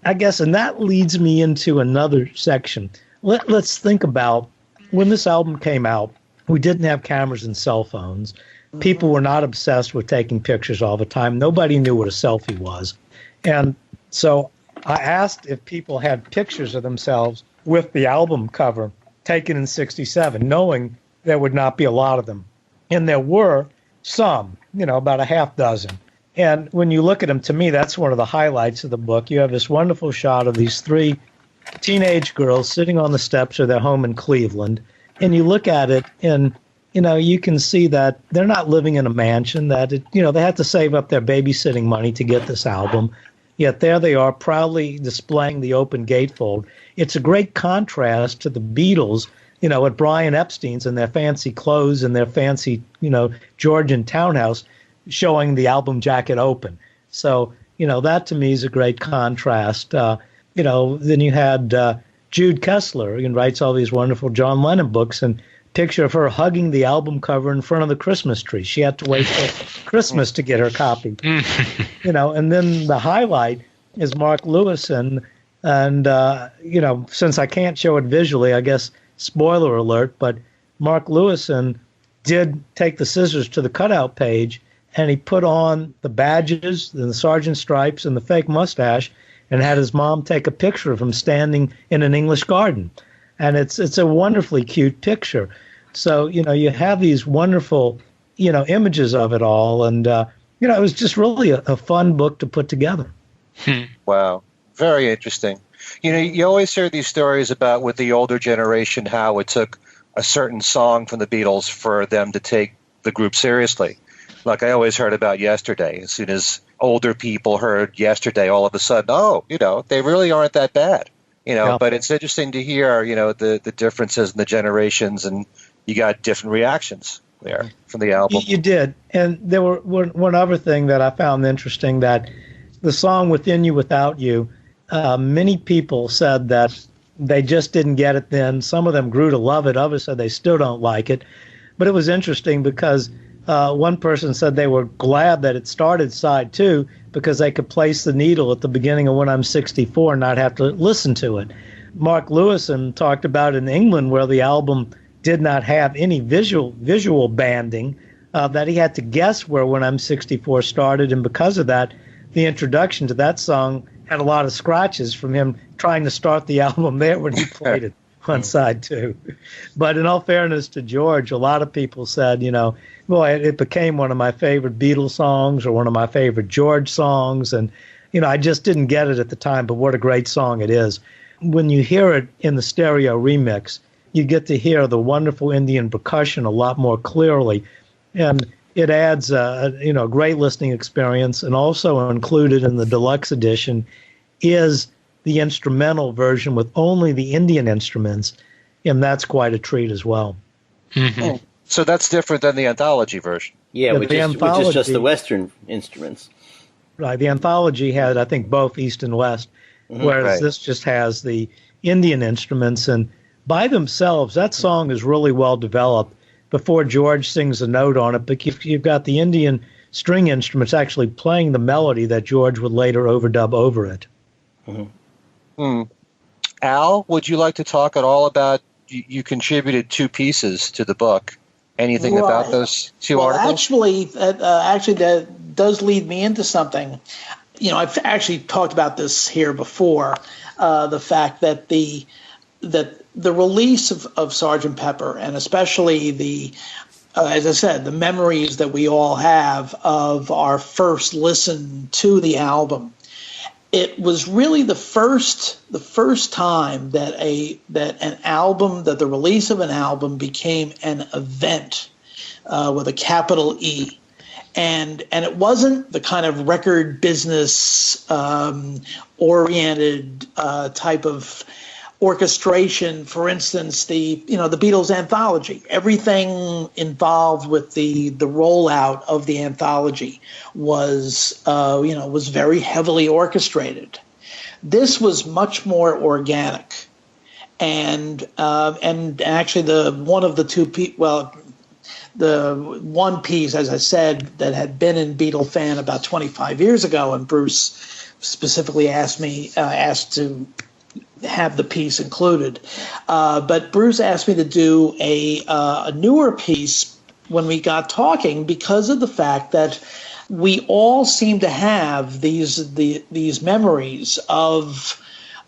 I guess, and that leads me into another section. Let's think about when this album came out, we didn't have cameras and cell phones. People were not obsessed with taking pictures all the time. Nobody knew what a selfie was. And so I asked if people had pictures of themselves with the album cover taken in 67, knowing there would not be a lot of them. And there were some, about a half dozen. And when you look at them, to me, that's one of the highlights of the book. You have this wonderful shot of these 3 teenage girls sitting on the steps of their home in Cleveland. And you look at it and, you can see that they're not living in a mansion, that, they had to save up their babysitting money to get this album. Yet there they are proudly displaying the open gatefold. It's a great contrast to the Beatles, at Brian Epstein's and their fancy clothes and their fancy, Georgian townhouse showing the album jacket open. So, that to me is a great contrast. Then you had Jude Kessler, who writes all these wonderful John Lennon books, and picture of her hugging the album cover in front of the Christmas tree. She had to wait till Christmas to get her copy. And then the highlight is Mark Lewison. And, since I can't show it visually, I guess, spoiler alert, but Mark Lewison did take the scissors to the cutout page and he put on the badges and the sergeant stripes and the fake mustache and had his mom take a picture of him standing in an English garden. And it's a wonderfully cute picture. So, you have these wonderful, images of it all. And, it was just really a fun book to put together. Wow. Very interesting. You always hear these stories about with the older generation, how it took a certain song from the Beatles for them to take the group seriously. Like I always heard about Yesterday. As soon as older people heard Yesterday, all of a sudden, they really aren't that bad. Yeah. But it's interesting to hear, the differences in the generations, and you got different reactions there from the album. You did. And there were one other thing that I found interesting, that the song Within You, Without You, many people said that they just didn't get it then. Some of them grew to love it. Others said they still don't like it. But it was interesting because one person said they were glad that it started side 2 because they could place the needle at the beginning of When I'm 64 and not have to listen to it. Mark Lewison talked about in England, where the album did not have any visual banding, that he had to guess where When I'm 64 started, and because of that, the introduction to that song had a lot of scratches from him trying to start the album there when he played it on side 2. But in all fairness to George, a lot of people said, it became one of my favorite Beatles songs or one of my favorite George songs. And, I just didn't get it at the time, but what a great song it is. When you hear it in the stereo remix, you get to hear the wonderful Indian percussion a lot more clearly. And it adds a great listening experience. And also included in the deluxe edition is the instrumental version with only the Indian instruments, and that's quite a treat as well. Mm-hmm. So that's different than the anthology version. Yeah, which is just the Western instruments. Right. The anthology had, I think, both East and West, whereas this just has the Indian instruments. And by themselves, that song is really well developed before George sings a note on it. But you've got the Indian string instruments actually playing the melody that George would later overdub over it. Al, would you like to talk at all about, you contributed 2 pieces to the book. Anything about those 2 articles? Actually, that does lead me into something. I've actually talked about this here before, the fact that the release of Sgt. Pepper, and especially as I said, the memories that we all have of our first listen to the album, it was really the first time that the release of an album became an event with a capital E. And it wasn't the kind of record business oriented type of orchestration. For instance, the Beatles anthology. Everything involved with the rollout of the anthology was very heavily orchestrated. This was much more organic, and actually the one piece, as I said, that had been in Beatle Fan about 25 years ago, and Bruce specifically asked to have the piece included. But Bruce asked me to do a newer piece when we got talking, because of the fact that we all seem to have these memories of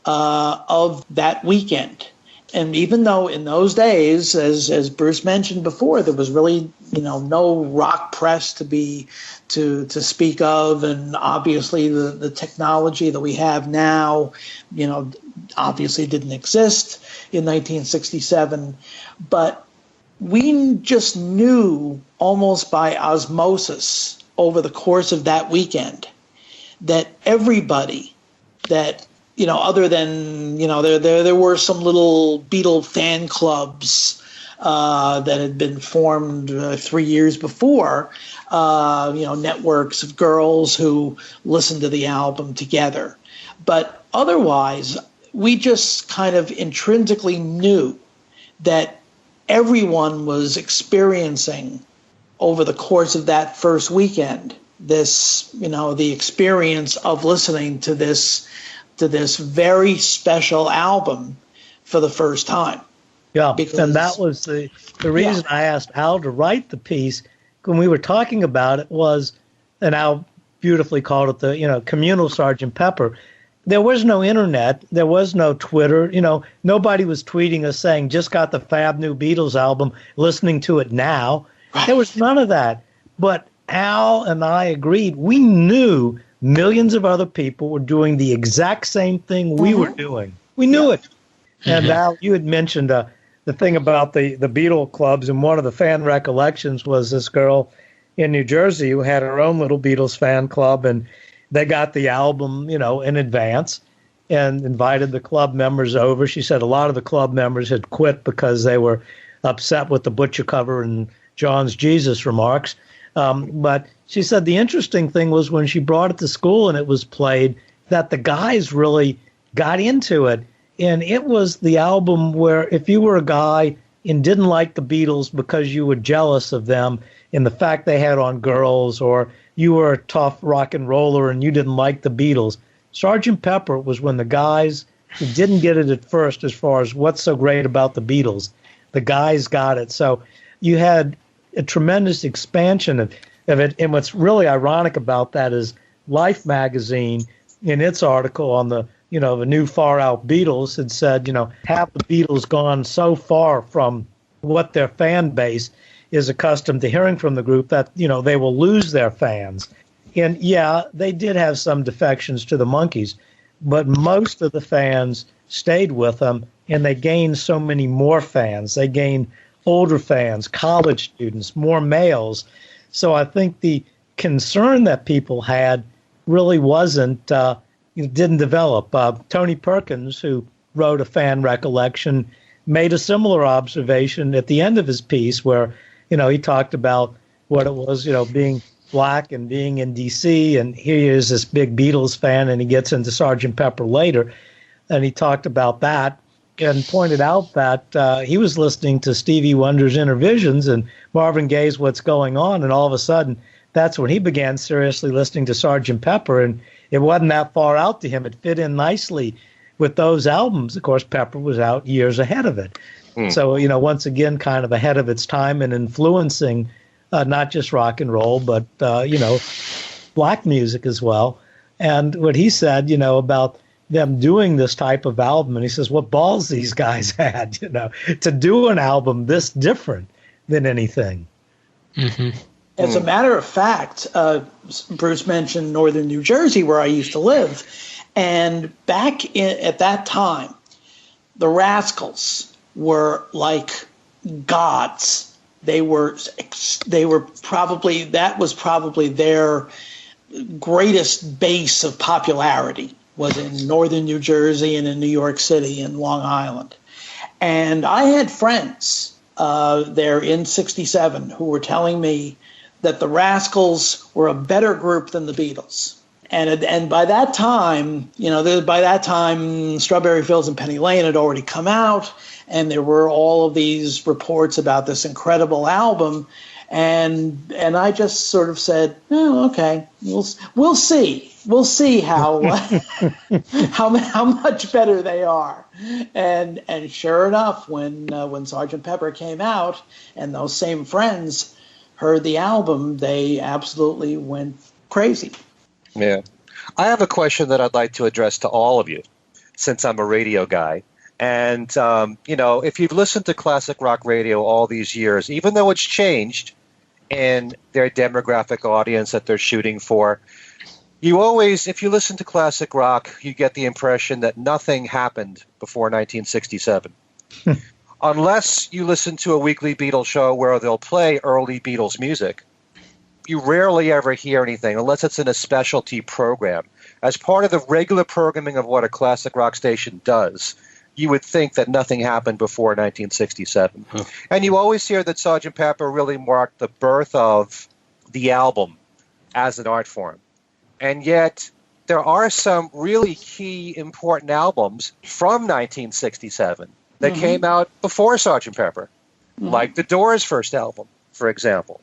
that weekend. And even though in those days, as Bruce mentioned before, there was really no rock press to speak of, and obviously the technology that we have now, obviously didn't exist in 1967, but we just knew almost by osmosis over the course of that weekend that everybody that other than, there were some little Beatle fan clubs that had been formed 3 years before, networks of girls who listened to the album together. But otherwise, we just kind of intrinsically knew that everyone was experiencing over the course of that first weekend this, the experience of listening to this very special album for the first time. Yeah, and that was the reason I asked Al to write the piece when we were talking about it was, and Al beautifully called it the, communal Sgt. Pepper. There was no internet. There was no Twitter. Nobody was tweeting us saying, just got the fab new Beatles album, listening to it now. Right. There was none of that. But Al and I agreed. We knew millions of other people were doing the exact same thing we were doing. We knew it. And Al, you had mentioned the thing about the Beatle clubs, and one of the fan recollections was this girl in New Jersey who had her own little Beatles fan club, and they got the album, in advance and invited the club members over. She said a lot of the club members had quit because they were upset with the Butcher cover and John's Jesus remarks. But she said the interesting thing was when she brought it to school and it was played, that the guys really got into it. And it was the album where if you were a guy and didn't like the Beatles because you were jealous of them and the fact they had on girls, or you were a tough rock and roller and you didn't like the Beatles, Sgt. Pepper was when the guys who didn't get it at first as far as what's so great about the Beatles, the guys got it. So you had a tremendous expansion of it. And what's really ironic about that is Life magazine, in its article on the new far out Beatles, had said, have the Beatles gone so far from what their fan base is accustomed to hearing from the group that, they will lose their fans. And yeah, they did have some defections to the Monkees, but most of the fans stayed with them, and they gained so many more fans. They gained older fans, college students, more males. So I think the concern that people had really didn't develop. Tony Perkins, who wrote a fan recollection, made a similar observation at the end of his piece where, he talked about what it was, being black and being in D.C., and here he is, this big Beatles fan, and he gets into Sgt. Pepper later, and he talked about that. and pointed out that he was listening to Stevie Wonder's Intervisions and Marvin Gaye's What's Going On, and all of a sudden, that's when he began seriously listening to Sgt. Pepper, and it wasn't that far out to him. It fit in nicely with those albums. Of course, Pepper was out years ahead of it. So, once again, kind of ahead of its time and influencing not just rock and roll, but, black music as well. And what he said, about them doing this type of album, and he says, what balls these guys had, to do an album this different than anything. Mm-hmm. As a matter of fact, Bruce mentioned northern New Jersey, where I used to live. And at that time, the Rascals were like gods. They were probably, that was probably their greatest base of popularity, was in northern New Jersey and in New York City and Long Island. And I had friends there in '67 who were telling me that the Rascals were a better group than the Beatles. And by that time, Strawberry Fields and Penny Lane had already come out, and there were all of these reports about this incredible album. And I just sort of said, oh, okay, we'll see. We'll see how how much better they are. And sure enough, when Sgt. Pepper came out, and those same friends heard the album, they absolutely went crazy. Yeah. I have a question that I'd like to address to all of you, since I'm a radio guy. And, if you've listened to classic rock radio all these years, even though it's changed in their demographic audience that they're shooting for, you always, if you listen to classic rock, you get the impression that nothing happened before 1967. Unless you listen to a weekly Beatles show where they'll play early Beatles music, you rarely ever hear anything unless it's in a specialty program. As part of the regular programming of what a classic rock station does, you would think that nothing happened before 1967. And you always hear that Sgt. Pepper really marked the birth of the album as an art form. And yet, there are some really key important albums from 1967 that came out before Sgt. Pepper, like The Doors' first album, for example,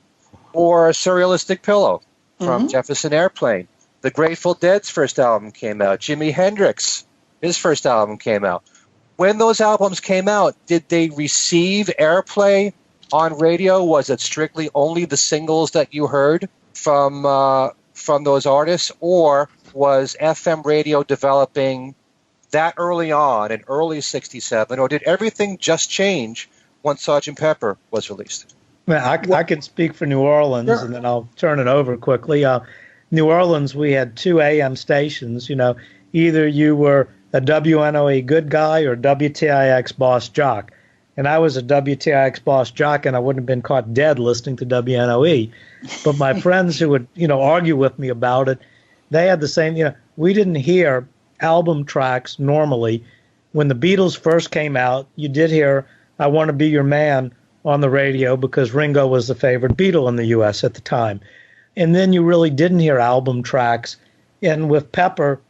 or Surrealistic Pillow from Jefferson Airplane. The Grateful Dead's first album came out. Jimi Hendrix, his first album came out. When those albums came out, did they receive airplay on radio? Was it strictly only the singles that you heard from those artists, or was FM radio developing that early on in early '67, or did everything just change once Sgt. Pepper was released? I can speak for New Orleans, sure, and then I'll turn it over quickly. New Orleans, we had 2 AM stations. Either you were a WNOE good guy or WTIX boss jock. And I was a WTIX boss jock, and I wouldn't have been caught dead listening to WNOE. But my friends who would, argue with me about it, they had the same, we didn't hear album tracks normally. When the Beatles first came out, you did hear I Want to Be Your Man on the radio because Ringo was the favorite Beatle in the U.S. at the time. And then you really didn't hear album tracks. And with Pepper,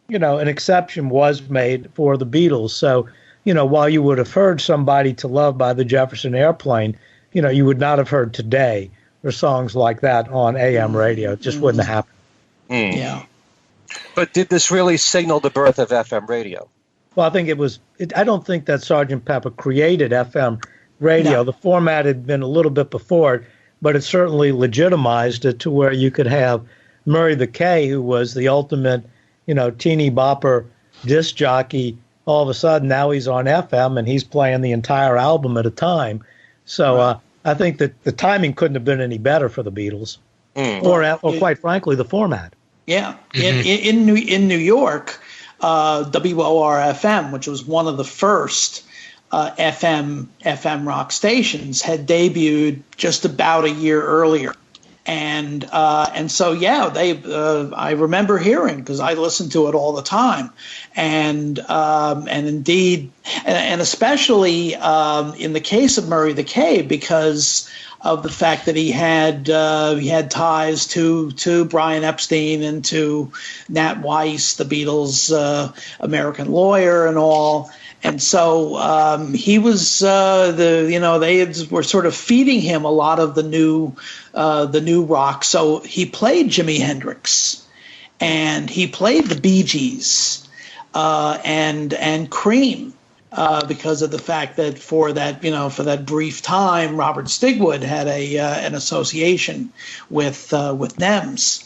an exception was made for the Beatles. So, while you would have heard Somebody to Love by the Jefferson Airplane, you would not have heard Today or songs like that on AM radio. It just wouldn't have happened. Yeah. But did this really signal the birth of FM radio? Well, I think I don't think that Sgt. Pepper created FM radio. No. The format had been a little bit before it, but it certainly legitimized it to where you could have Murray the K, who was the ultimate, teeny bopper disc jockey. All of a sudden, now he's on FM and he's playing the entire album at a time. So I think that the timing couldn't have been any better for the Beatles, or quite frankly, the format. Yeah, in New York, WOR-FM, which was one of the first FM rock stations, had debuted just about a year earlier. And so, yeah, I remember hearing, because I listened to it all the time, and indeed, and especially in the case of Murray the K, because of the fact that he had ties to Brian Epstein and to Nat Weiss, the Beatles' American lawyer, and all. And so he was were sort of feeding him a lot of the new rock. So he played Jimi Hendrix, and he played the Bee Gees, and Cream, because of the fact that for that brief time, Robert Stigwood had an association with NEMS.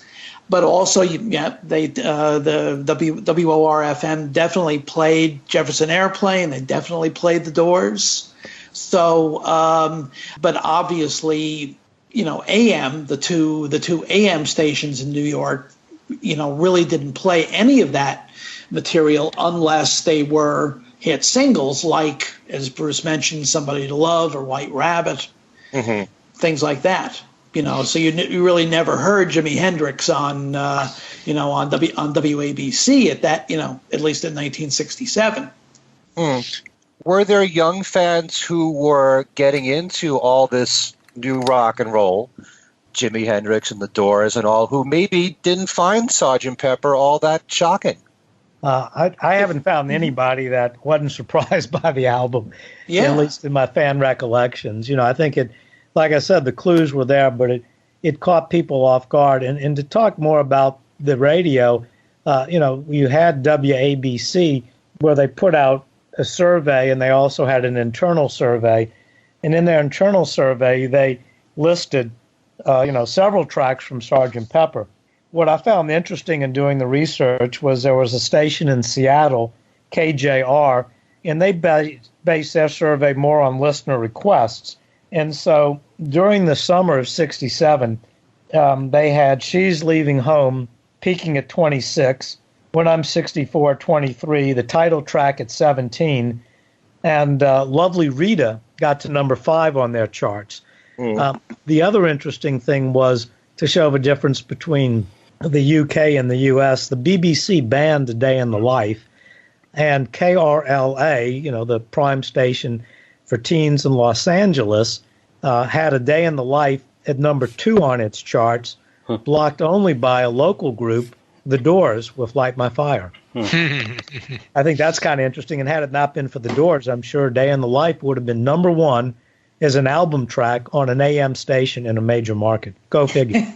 But also, the WOR-FM definitely played Jefferson Airplane. They definitely played the Doors. So, but obviously, AM, the two AM stations in New York, really didn't play any of that material unless they were hit singles, like, as Bruce mentioned, Somebody to Love or White Rabbit, things like that. So you really never heard Jimi Hendrix on WABC at that, at least in 1967. Were there young fans who were getting into all this new rock and roll, Jimi Hendrix and the Doors and all, who maybe didn't find Sgt. Pepper all that shocking? I haven't found anybody that wasn't surprised by the album, at least in my fan recollections. I think it, like I said, the clues were there, but it caught people off guard. And to talk more about the radio, you had WABC where they put out a survey, and they also had an internal survey. And in their internal survey, they listed, several tracks from Sgt. Pepper. What I found interesting in doing the research was there was a station in Seattle, KJR, and they based their survey more on listener requests. And so during the summer of 67, they had She's Leaving Home peaking at 26, When I'm 64, 23, the title track at 17, and Lovely Rita got to number 5 on their charts. The other interesting thing was, to show the difference between the UK and the US, the BBC banned A Day in the Life, and KRLA, the prime station for teens in Los Angeles, had A Day in the Life at number 2 on its charts, blocked only by a local group, The Doors, with Light My Fire. I think that's kind of interesting, and had it not been for The Doors, I'm sure Day in the Life would have been number 1 as an album track on an AM station in a major market. Go figure.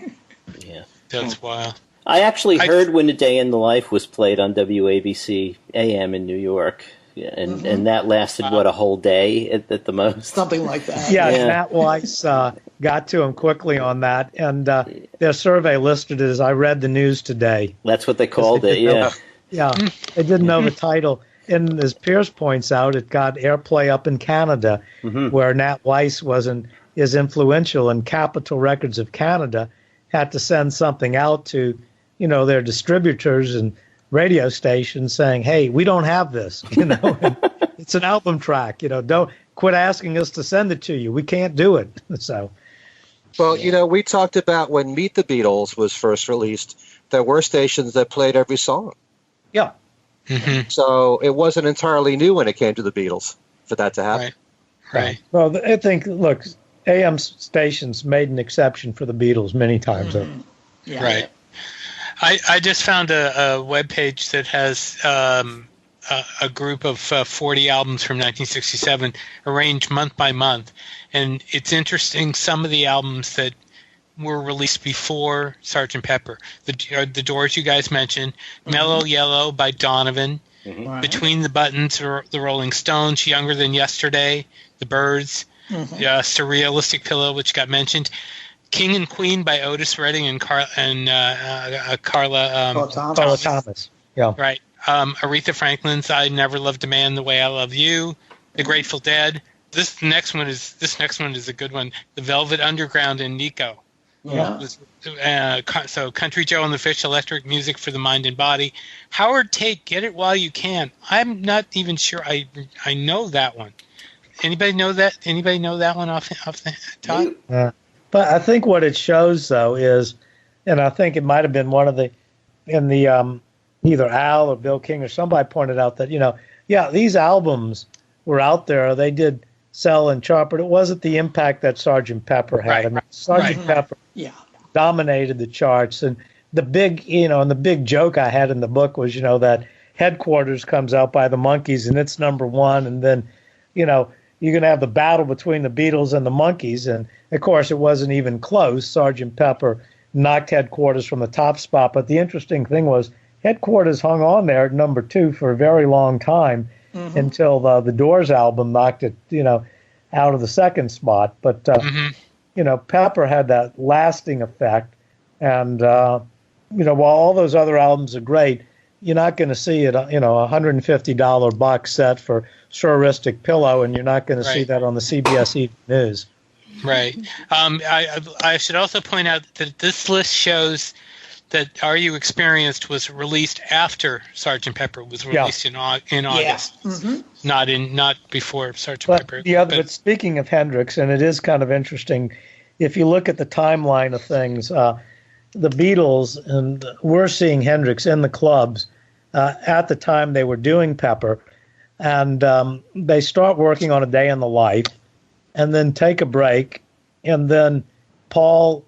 That's wild. I actually heard when A Day in the Life was played on WABC AM in New York. Yeah, and that lasted, a whole day at the most? Something like that. Yeah. Matt Weiss got to him quickly on that, and their survey listed it as I Read the News Today. That's what they called it, Yeah, they didn't know the title. And as Pierce points out, it got airplay up in Canada, where Nat Weiss is influential, and Capitol Records of Canada had to send something out to, their distributors and radio stations saying, hey, we don't have this, it's an album track, don't quit asking us to send it to you. We can't do it. So, well, we talked about when Meet the Beatles was first released, there were stations that played every song. Yeah. So it wasn't entirely new when it came to the Beatles for that to happen. Right. Well, I think, look, AM stations made an exception for the Beatles many times. Yeah. Right. I just found a webpage that has a group of 40 albums from 1967 arranged month by month. And it's interesting, some of the albums that were released before Sgt. Pepper. The Doors you guys mentioned, Mellow Yellow by Donovan, Between the Buttons, the Rolling Stones, Younger Than Yesterday, the Byrds, Surrealistic Pillow, which got mentioned, King and Queen by Otis Redding and Carla Thomas. Yeah. Right. Aretha Franklin's I Never Loved a Man the Way I Love You, The Grateful Dead. This next one is a good one. The Velvet Underground and Nico. Yeah. So Country Joe and the Fish, Electric Music for the Mind and Body. Howard Tate, Get It While You Can. I'm not even sure I know that one. Anybody know that? Anybody know that one off the top? But I think what it shows, though, is, and I think it might have been one of the, in the either Al or Bill King or somebody pointed out that, these albums were out there. They did sell and chart, but it wasn't the impact that Sgt. Pepper had. Right. I mean, Sgt. Pepper dominated the charts, and the big, and the big joke I had in the book was, that Headquarters comes out by the Monkees, and it's number one. And then, you're going to have the battle between the Beatles and the Monkees. And, of course, it wasn't even close. Sgt. Pepper knocked Headquarters from the top spot. But the interesting thing was Headquarters hung on there at number 2 for a very long time until the Doors album knocked it, out of the second spot. But, Pepper had that lasting effect. And, while all those other albums are great, you're not going to see it, a $150 box set for Suristic Pillow, and you're not going to see that on the CBS Evening News. Right. I should also point out that this list shows that Are You Experienced was released after Sgt. Pepper was released in August, not before Sgt. Pepper. But speaking of Hendrix, and it is kind of interesting, if you look at the timeline of things, the Beatles, and we're seeing Hendrix in the clubs at the time they were doing Pepper, and they start working on A Day in the Life, and then take a break, and then Paul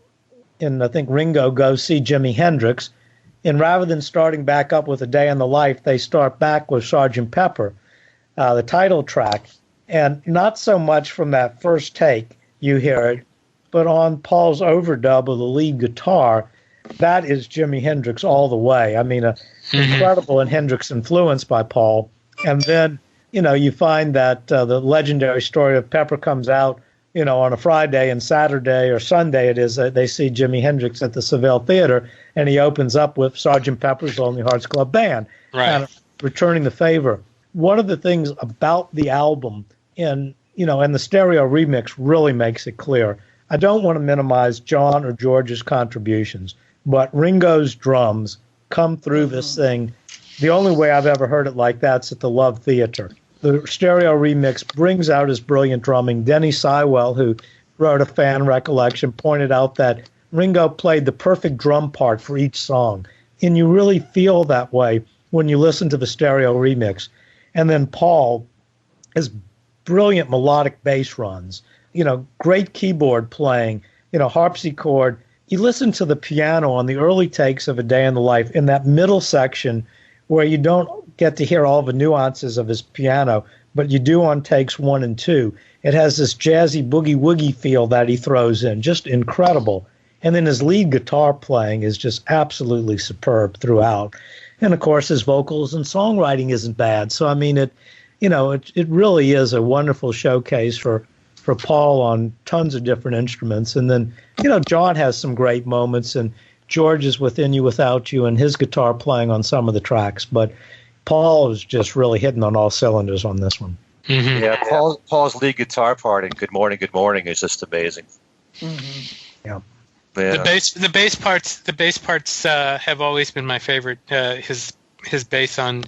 and I think Ringo go see Jimi Hendrix, and rather than starting back up with A Day in the Life, they start back with Sgt. Pepper, the title track, and not so much from that first take you hear it, but on Paul's overdub of the lead guitar, that is Jimi Hendrix all the way. I mean, incredible and Hendrix influence by Paul. And then, you find that the legendary story of Pepper comes out, on a Friday, and Saturday or Sunday it is, they see Jimi Hendrix at the Seville Theater, and he opens up with Sgt. Pepper's Lonely Hearts Club Band, and returning the favor. One of the things about the album, and the stereo remix really makes it clear. I don't want to minimize John or George's contributions, but Ringo's drums come through this thing. The only way I've ever heard it like that's at the Love Theater. The stereo remix brings out his brilliant drumming. Denny Sywell, who wrote a fan recollection, pointed out that Ringo played the perfect drum part for each song. And you really feel that way when you listen to the stereo remix. And then Paul, his brilliant melodic bass runs, great keyboard playing, harpsichord. You listen to the piano on the early takes of A Day in the Life in that middle section where you don't get to hear all the nuances of his piano, but you do on takes 1 and 2. It has this jazzy boogie-woogie feel that he throws in, just incredible. And then his lead guitar playing is just absolutely superb throughout. And, of course, his vocals and songwriting isn't bad. So, I mean, it really is a wonderful showcase for Paul on tons of different instruments. And then, John has some great moments, and George is Within You, Without You, and his guitar playing on some of the tracks. But Paul is just really hitting on all cylinders on this one. Mm-hmm. Yeah, Paul's lead guitar part in Good Morning, Good Morning is just amazing. Mm-hmm. Yeah. The bass parts have always been my favorite. His bass on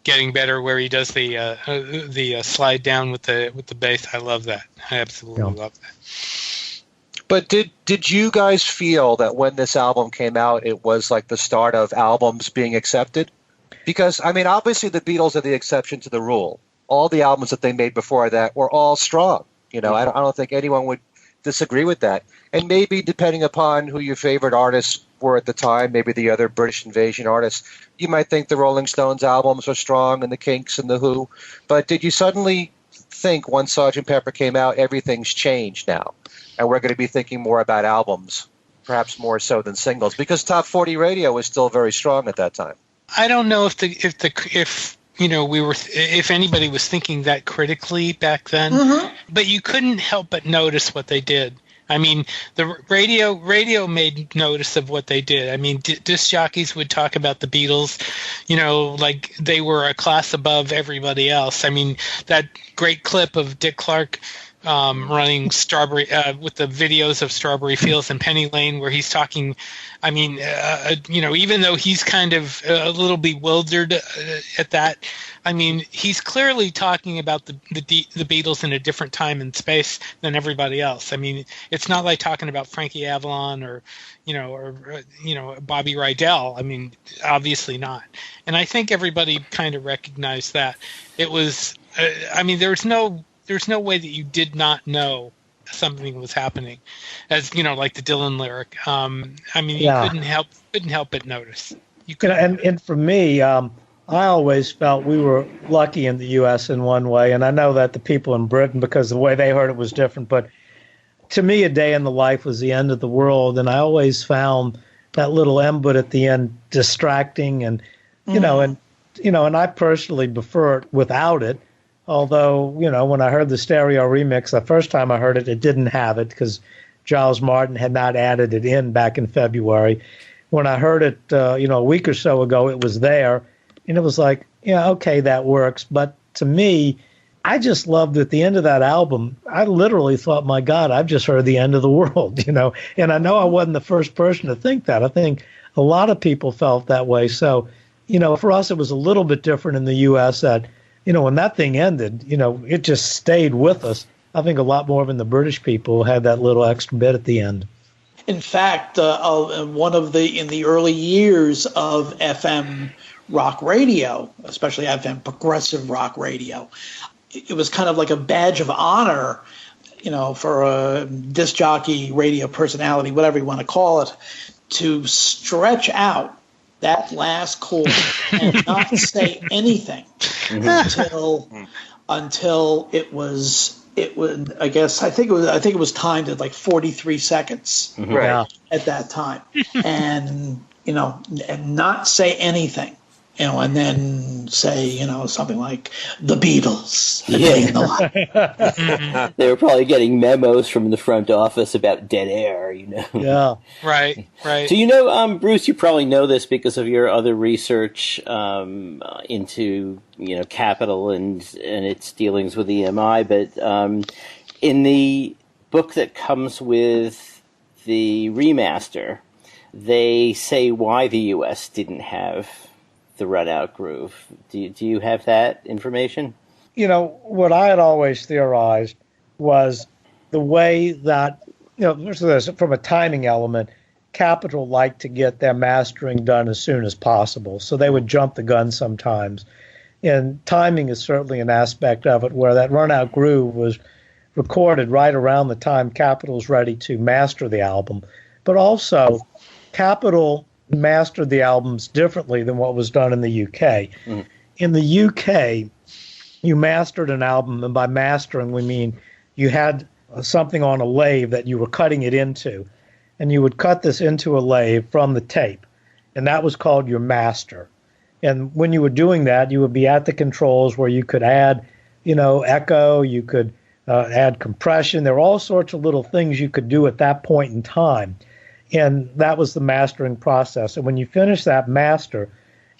Getting Better, where he does the slide down with the bass. I love that. I absolutely love that. But did you guys feel that when this album came out, it was like the start of albums being accepted? Because, I mean, obviously the Beatles are the exception to the rule. All the albums that they made before that were all strong. I don't think anyone would disagree with that. And maybe depending upon who your favorite artists were at the time, maybe the other British Invasion artists, you might think the Rolling Stones albums are strong and the Kinks and the Who. But did you suddenly think once Sgt. Pepper came out, everything's changed now, and we're going to be thinking more about albums, perhaps more so than singles, because top 40 radio was still very strong at that time? I don't know if anybody was thinking that critically back then, but you couldn't help but notice what they did. I mean, the radio made notice of what they did. I mean, disc jockeys would talk about the Beatles, like they were a class above everybody else. I mean, that great clip of Dick Clark running Strawberry with the videos of Strawberry Fields and Penny Lane, where he's talking. I mean, even though he's kind of a little bewildered at that, I mean, he's clearly talking about the Beatles in a different time and space than everybody else. I mean, it's not like talking about Frankie Avalon or Bobby Rydell. I mean, obviously not. And I think everybody kind of recognized that. It was. There's no way that you did not know something was happening, as like the Dylan lyric. You couldn't help but notice. And for me, I always felt we were lucky in the U.S. in one way, and I know that the people in Britain, because the way they heard it was different, but to me, a day in the life was the end of the world, and I always found that little embed at the end distracting, and and I personally prefer it without it. Although, when I heard the stereo remix, the first time I heard it, it didn't have it because Giles Martin had not added it in back in February. When I heard it, a week or so ago, it was there. And it was like, yeah, okay, that works. But to me, I just loved at the end of that album, I literally thought, my God, I've just heard the end of the world, And I know I wasn't the first person to think that. I think a lot of people felt that way. So, for us, it was a little bit different in the U.S. that, when that thing ended, it just stayed with us. I think a lot more than the British people had that little extra bit at the end. In fact, in the early years of FM rock radio, especially FM progressive rock radio, it was kind of like a badge of honor, for a disc jockey, radio personality, whatever you want to call it, to stretch out that last chord and not say anything until it was. I think it was timed at like 43 seconds at that time, and not say anything. And then say, something like the Beatles. They were probably getting memos from the front office about dead air, Yeah. Right. So, Bruce, you probably know this because of your other research into, Capitol and its dealings with EMI. But in the book that comes with the remaster, they say why the U.S. didn't have the run-out groove. Do you have that information? What I had always theorized was the way that, from a timing element, Capitol liked to get their mastering done as soon as possible. So they would jump the gun sometimes. And timing is certainly an aspect of it, where that run-out groove was recorded right around the time Capitol's ready to master the album. But also, Capitol mastered the albums differently than what was done in the UK. Mm. In the UK, you mastered an album, and by mastering, we mean you had something on a lathe that you were cutting it into, and you would cut this into a lathe from the tape, and that was called your master. And when you were doing that, you would be at the controls where you could add, echo, you could add compression. There were all sorts of little things you could do at that point in time. And that was the mastering process. And when you finish that master,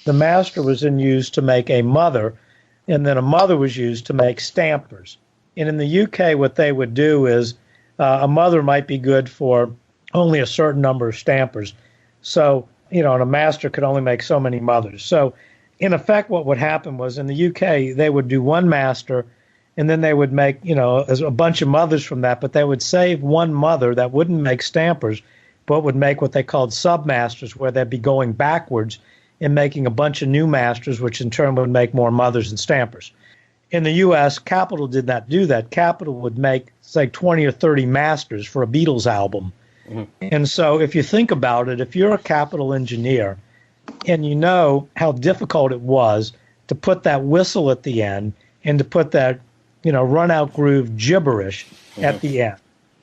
the master was then used to make a mother, and then a mother was used to make stampers. And in the UK, what they would do is a mother might be good for only a certain number of stampers. So, and a master could only make so many mothers. So, in effect, what would happen was in the UK, they would do one master, and then they would make, a bunch of mothers from that, but they would save one mother that wouldn't make stampers, but would make what they called submasters, where they'd be going backwards and making a bunch of new masters, which in turn would make more mothers and stampers. In the U.S., Capitol did not do that. Capitol would make, say, 20 or 30 masters for a Beatles album. Mm-hmm. And so if you think about it, if you're a Capitol engineer and you know how difficult it was to put that whistle at the end and to put that, run-out groove gibberish at the end,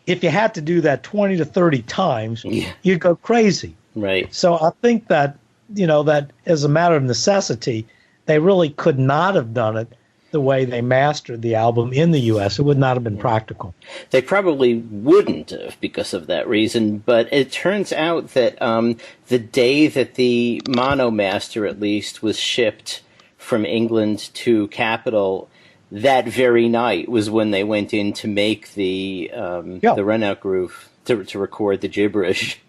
if you had to do that 20 to 30 times, you'd go crazy. Right. So I think that, that as a matter of necessity, they really could not have done it the way they mastered the album in the U.S. It would not have been practical. They probably wouldn't have because of that reason, but it turns out that the day that the mono master, at least, was shipped from England to Capitol, that very night was when they went in to make the run-out groove to record the gibberish.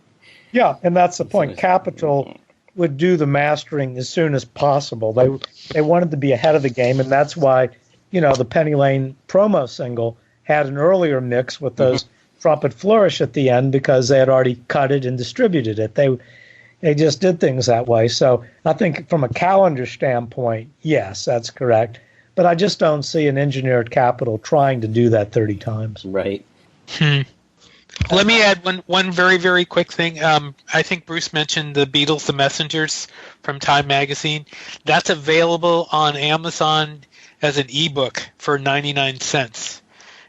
Yeah, and that's the point. Capitol would do the mastering as soon as possible. They wanted to be ahead of the game, and that's why, the Penny Lane promo single had an earlier mix with those trumpet flourish at the end because they had already cut it and distributed it. They just did things that way. So I think from a calendar standpoint, yes, that's correct. But I just don't see an engineer at Capitol trying to do that 30 times. Right. Let me add one very, very quick thing. I think Bruce mentioned the Beatles, The Messengers from Time Magazine. That's available on Amazon as an ebook for 99 cents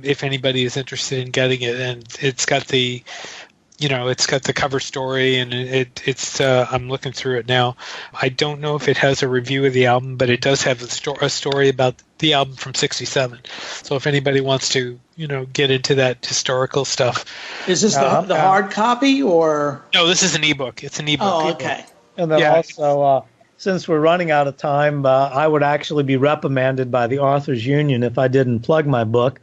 if anybody is interested in getting it. And it's got the cover story, and it's I'm looking through it now. I don't know if it has a review of the album, but it does have a story about the album from '67. So if anybody wants to, get into that historical stuff. Is this the hard copy or? No, this is an ebook. It's an ebook. Oh, okay. And then also, since we're running out of time, I would actually be reprimanded by the Authors Union if I didn't plug my book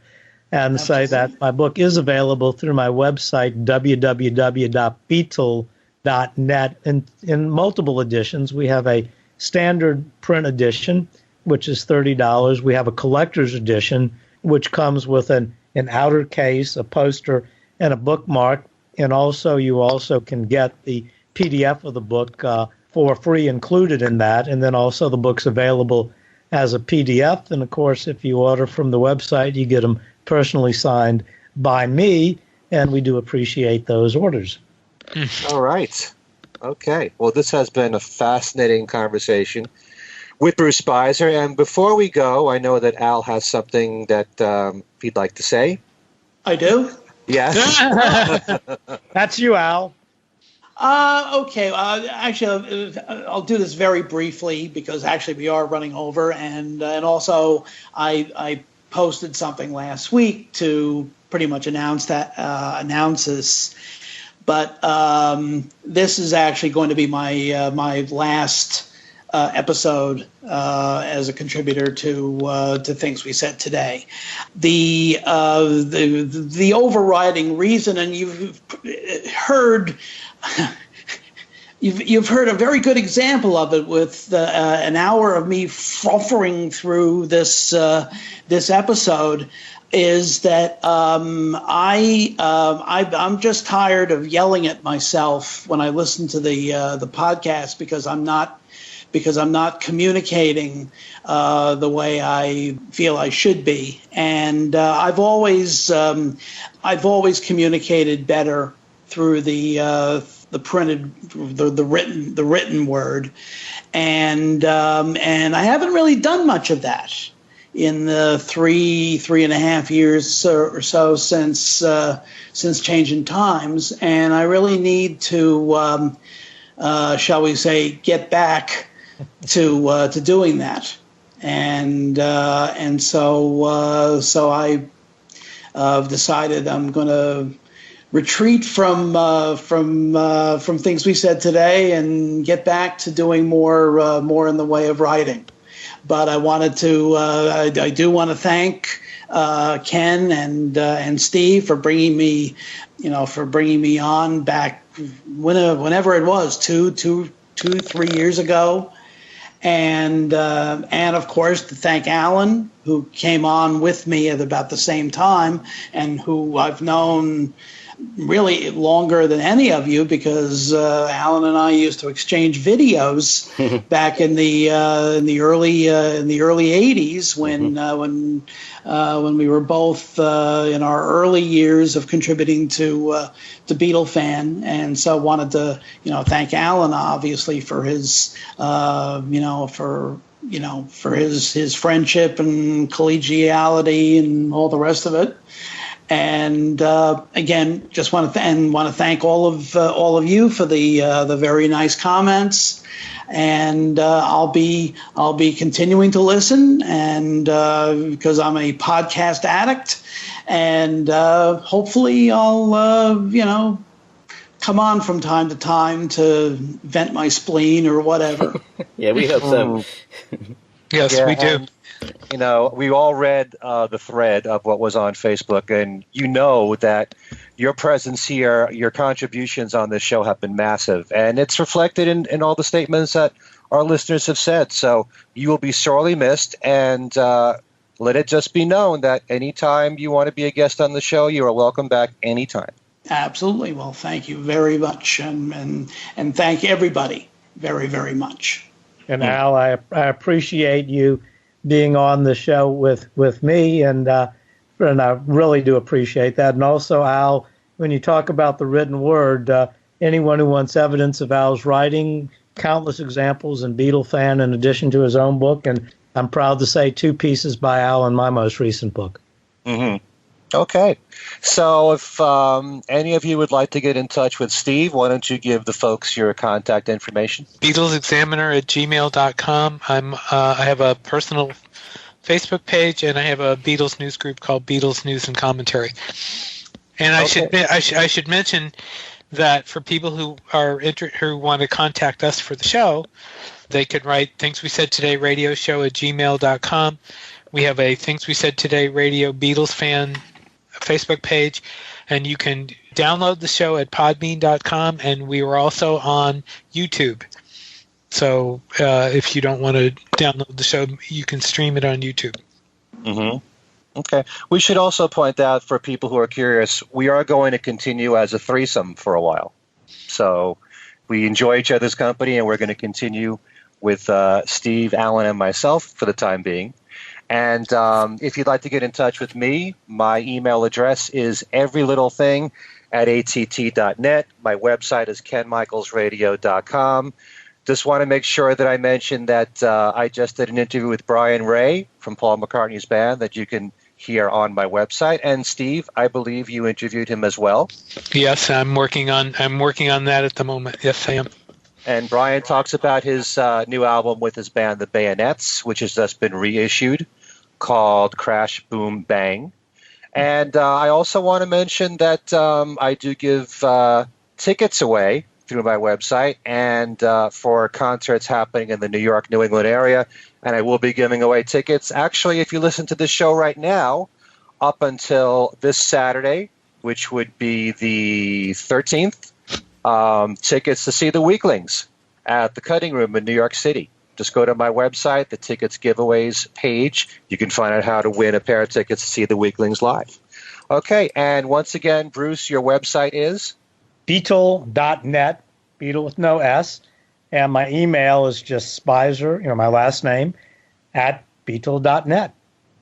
and say that my book is available through my website, www.beatle.net, in multiple editions. We have a standard print edition, which is $30. We have a collector's edition, which comes with an outer case, a poster, and a bookmark. And also, you also can get the PDF of the book for free included in that. And then also the book's available as a PDF. And, of course, if you order from the website, you get them personally signed by me, and we do appreciate those orders. All right. Okay. Well, this has been a fascinating conversation with Bruce Spizer. And before we go, I know that Al has something that he'd like to say. I do? Yes. That's you, Al. Okay. Actually, I'll do this very briefly because actually we are running over, and also I posted something last week to pretty much announce this. But this is actually going to be my last episode as a contributor to things we said today. The overriding reason, and you've heard. You've heard a very good example of it with an hour of me frothering through this episode. Is that I'm just tired of yelling at myself when I listen to the podcast because I'm not communicating the way I feel I should be, and I've always communicated better through the printed, the written word, and I haven't really done much of that in the three and a half years or so since changing times, and I really need to, shall we say, get back to doing that, and so I've decided I'm going to retreat from things we said today and get back to doing more in the way of writing. But I wanted to I do want to thank Ken and Steve for bringing me on back whenever it was 3 years ago, and of course to thank Alan, who came on with me at about the same time and who I've known really longer than any of you, because Alan and I used to exchange videos back in the early 80s when we were both in our early years of contributing to Beatle Fan, and so wanted to thank Alan obviously for his for his friendship and collegiality and all the rest of it. And again, just want to thank all of you for the very nice comments, and I'll be continuing to listen, and because I'm a podcast addict, and hopefully I'll come on from time to time to vent my spleen or whatever. Yeah, we hope so. Yes, we do. We all read the thread of what was on Facebook, and that your presence here, your contributions on this show have been massive, and it's reflected in all the statements that our listeners have said. So you will be sorely missed, and let it just be known that anytime you want to be a guest on the show, you are welcome back anytime. Absolutely. Well, thank you very much, and thank everybody very, very much. And Al, I appreciate you being on the show with me, and I really do appreciate that. And also, Al, when you talk about the written word, anyone who wants evidence of Al's writing, countless examples in Beatle Fan in addition to his own book, and I'm proud to say 2 pieces by Al in my most recent book. Mm-hmm. Okay. So if any of you would like to get in touch with Steve, why don't you give the folks your contact information? BeatlesExaminer@gmail.com. I have a personal Facebook page, and I have a Beatles news group called Beatles News and Commentary. And I should mention that for people who are who want to contact us for the show, they could write Things We Said Today Radio Show at gmail.com. We have a Things We Said Today Radio Beatles Fan Facebook page, and you can download the show at podbean.com, and we are also on YouTube. So if you don't want to download the show, you can stream it on YouTube. Mm-hmm. Okay. We should also point out for people who are curious, we are going to continue as a threesome for a while. So we enjoy each other's company, and we're going to continue with Steve, Alan, and myself for the time being. And if you'd like to get in touch with me, my email address is everylittlething@att.net. My website is kenmichaelsradio.com. Just want to make sure that I mention that I just did an interview with Brian Ray from Paul McCartney's band that you can hear on my website. And Steve, I believe you interviewed him as well. Yes, I'm working on that at the moment. Yes, I am. And Brian talks about his new album with his band, The Bayonets, which has just been reissued, called Crash, Boom, Bang. And I also want to mention that I do give tickets away through my website and for concerts happening in the New York, New England area. And I will be giving away tickets. Actually, if you listen to this show right now, up until this Saturday, which would be the 13th, tickets to see the Weaklings at the Cutting Room in New York City. Just go to my website, the tickets giveaways page. You can find out how to win a pair of tickets to see the Weaklings live. Okay, and once again, Bruce, your website is? Beatle.net, Beatle with no S. And my email is just Spizer, my last name, at Beatle.net.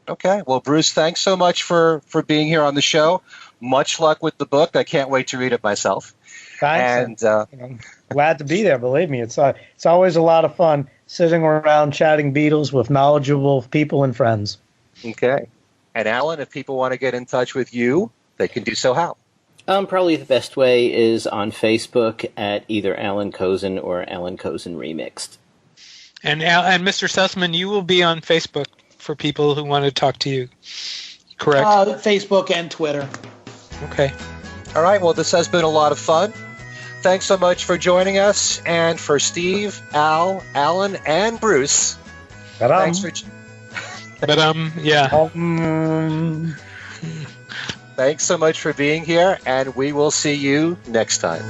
Okay, well, Bruce, thanks so much for being here on the show. Much luck with the book. I can't wait to read it myself. Thanks. And I'm glad to be there, believe me. It's always a lot of fun sitting around chatting Beatles with knowledgeable people and friends. Okay. And Alan, if people want to get in touch with you, they can do so how? Probably the best way is on Facebook at either Alan Kozin or Alan Kozin Remixed. And Mr. Sussman, you will be on Facebook for people who want to talk to you, correct? Facebook and Twitter. Okay. All right. Well, this has been a lot of fun. Thanks so much for joining us. And for Steve, Al, Alan, and Bruce, thanks for... yeah. Thanks so much for being here, and we will see you next time.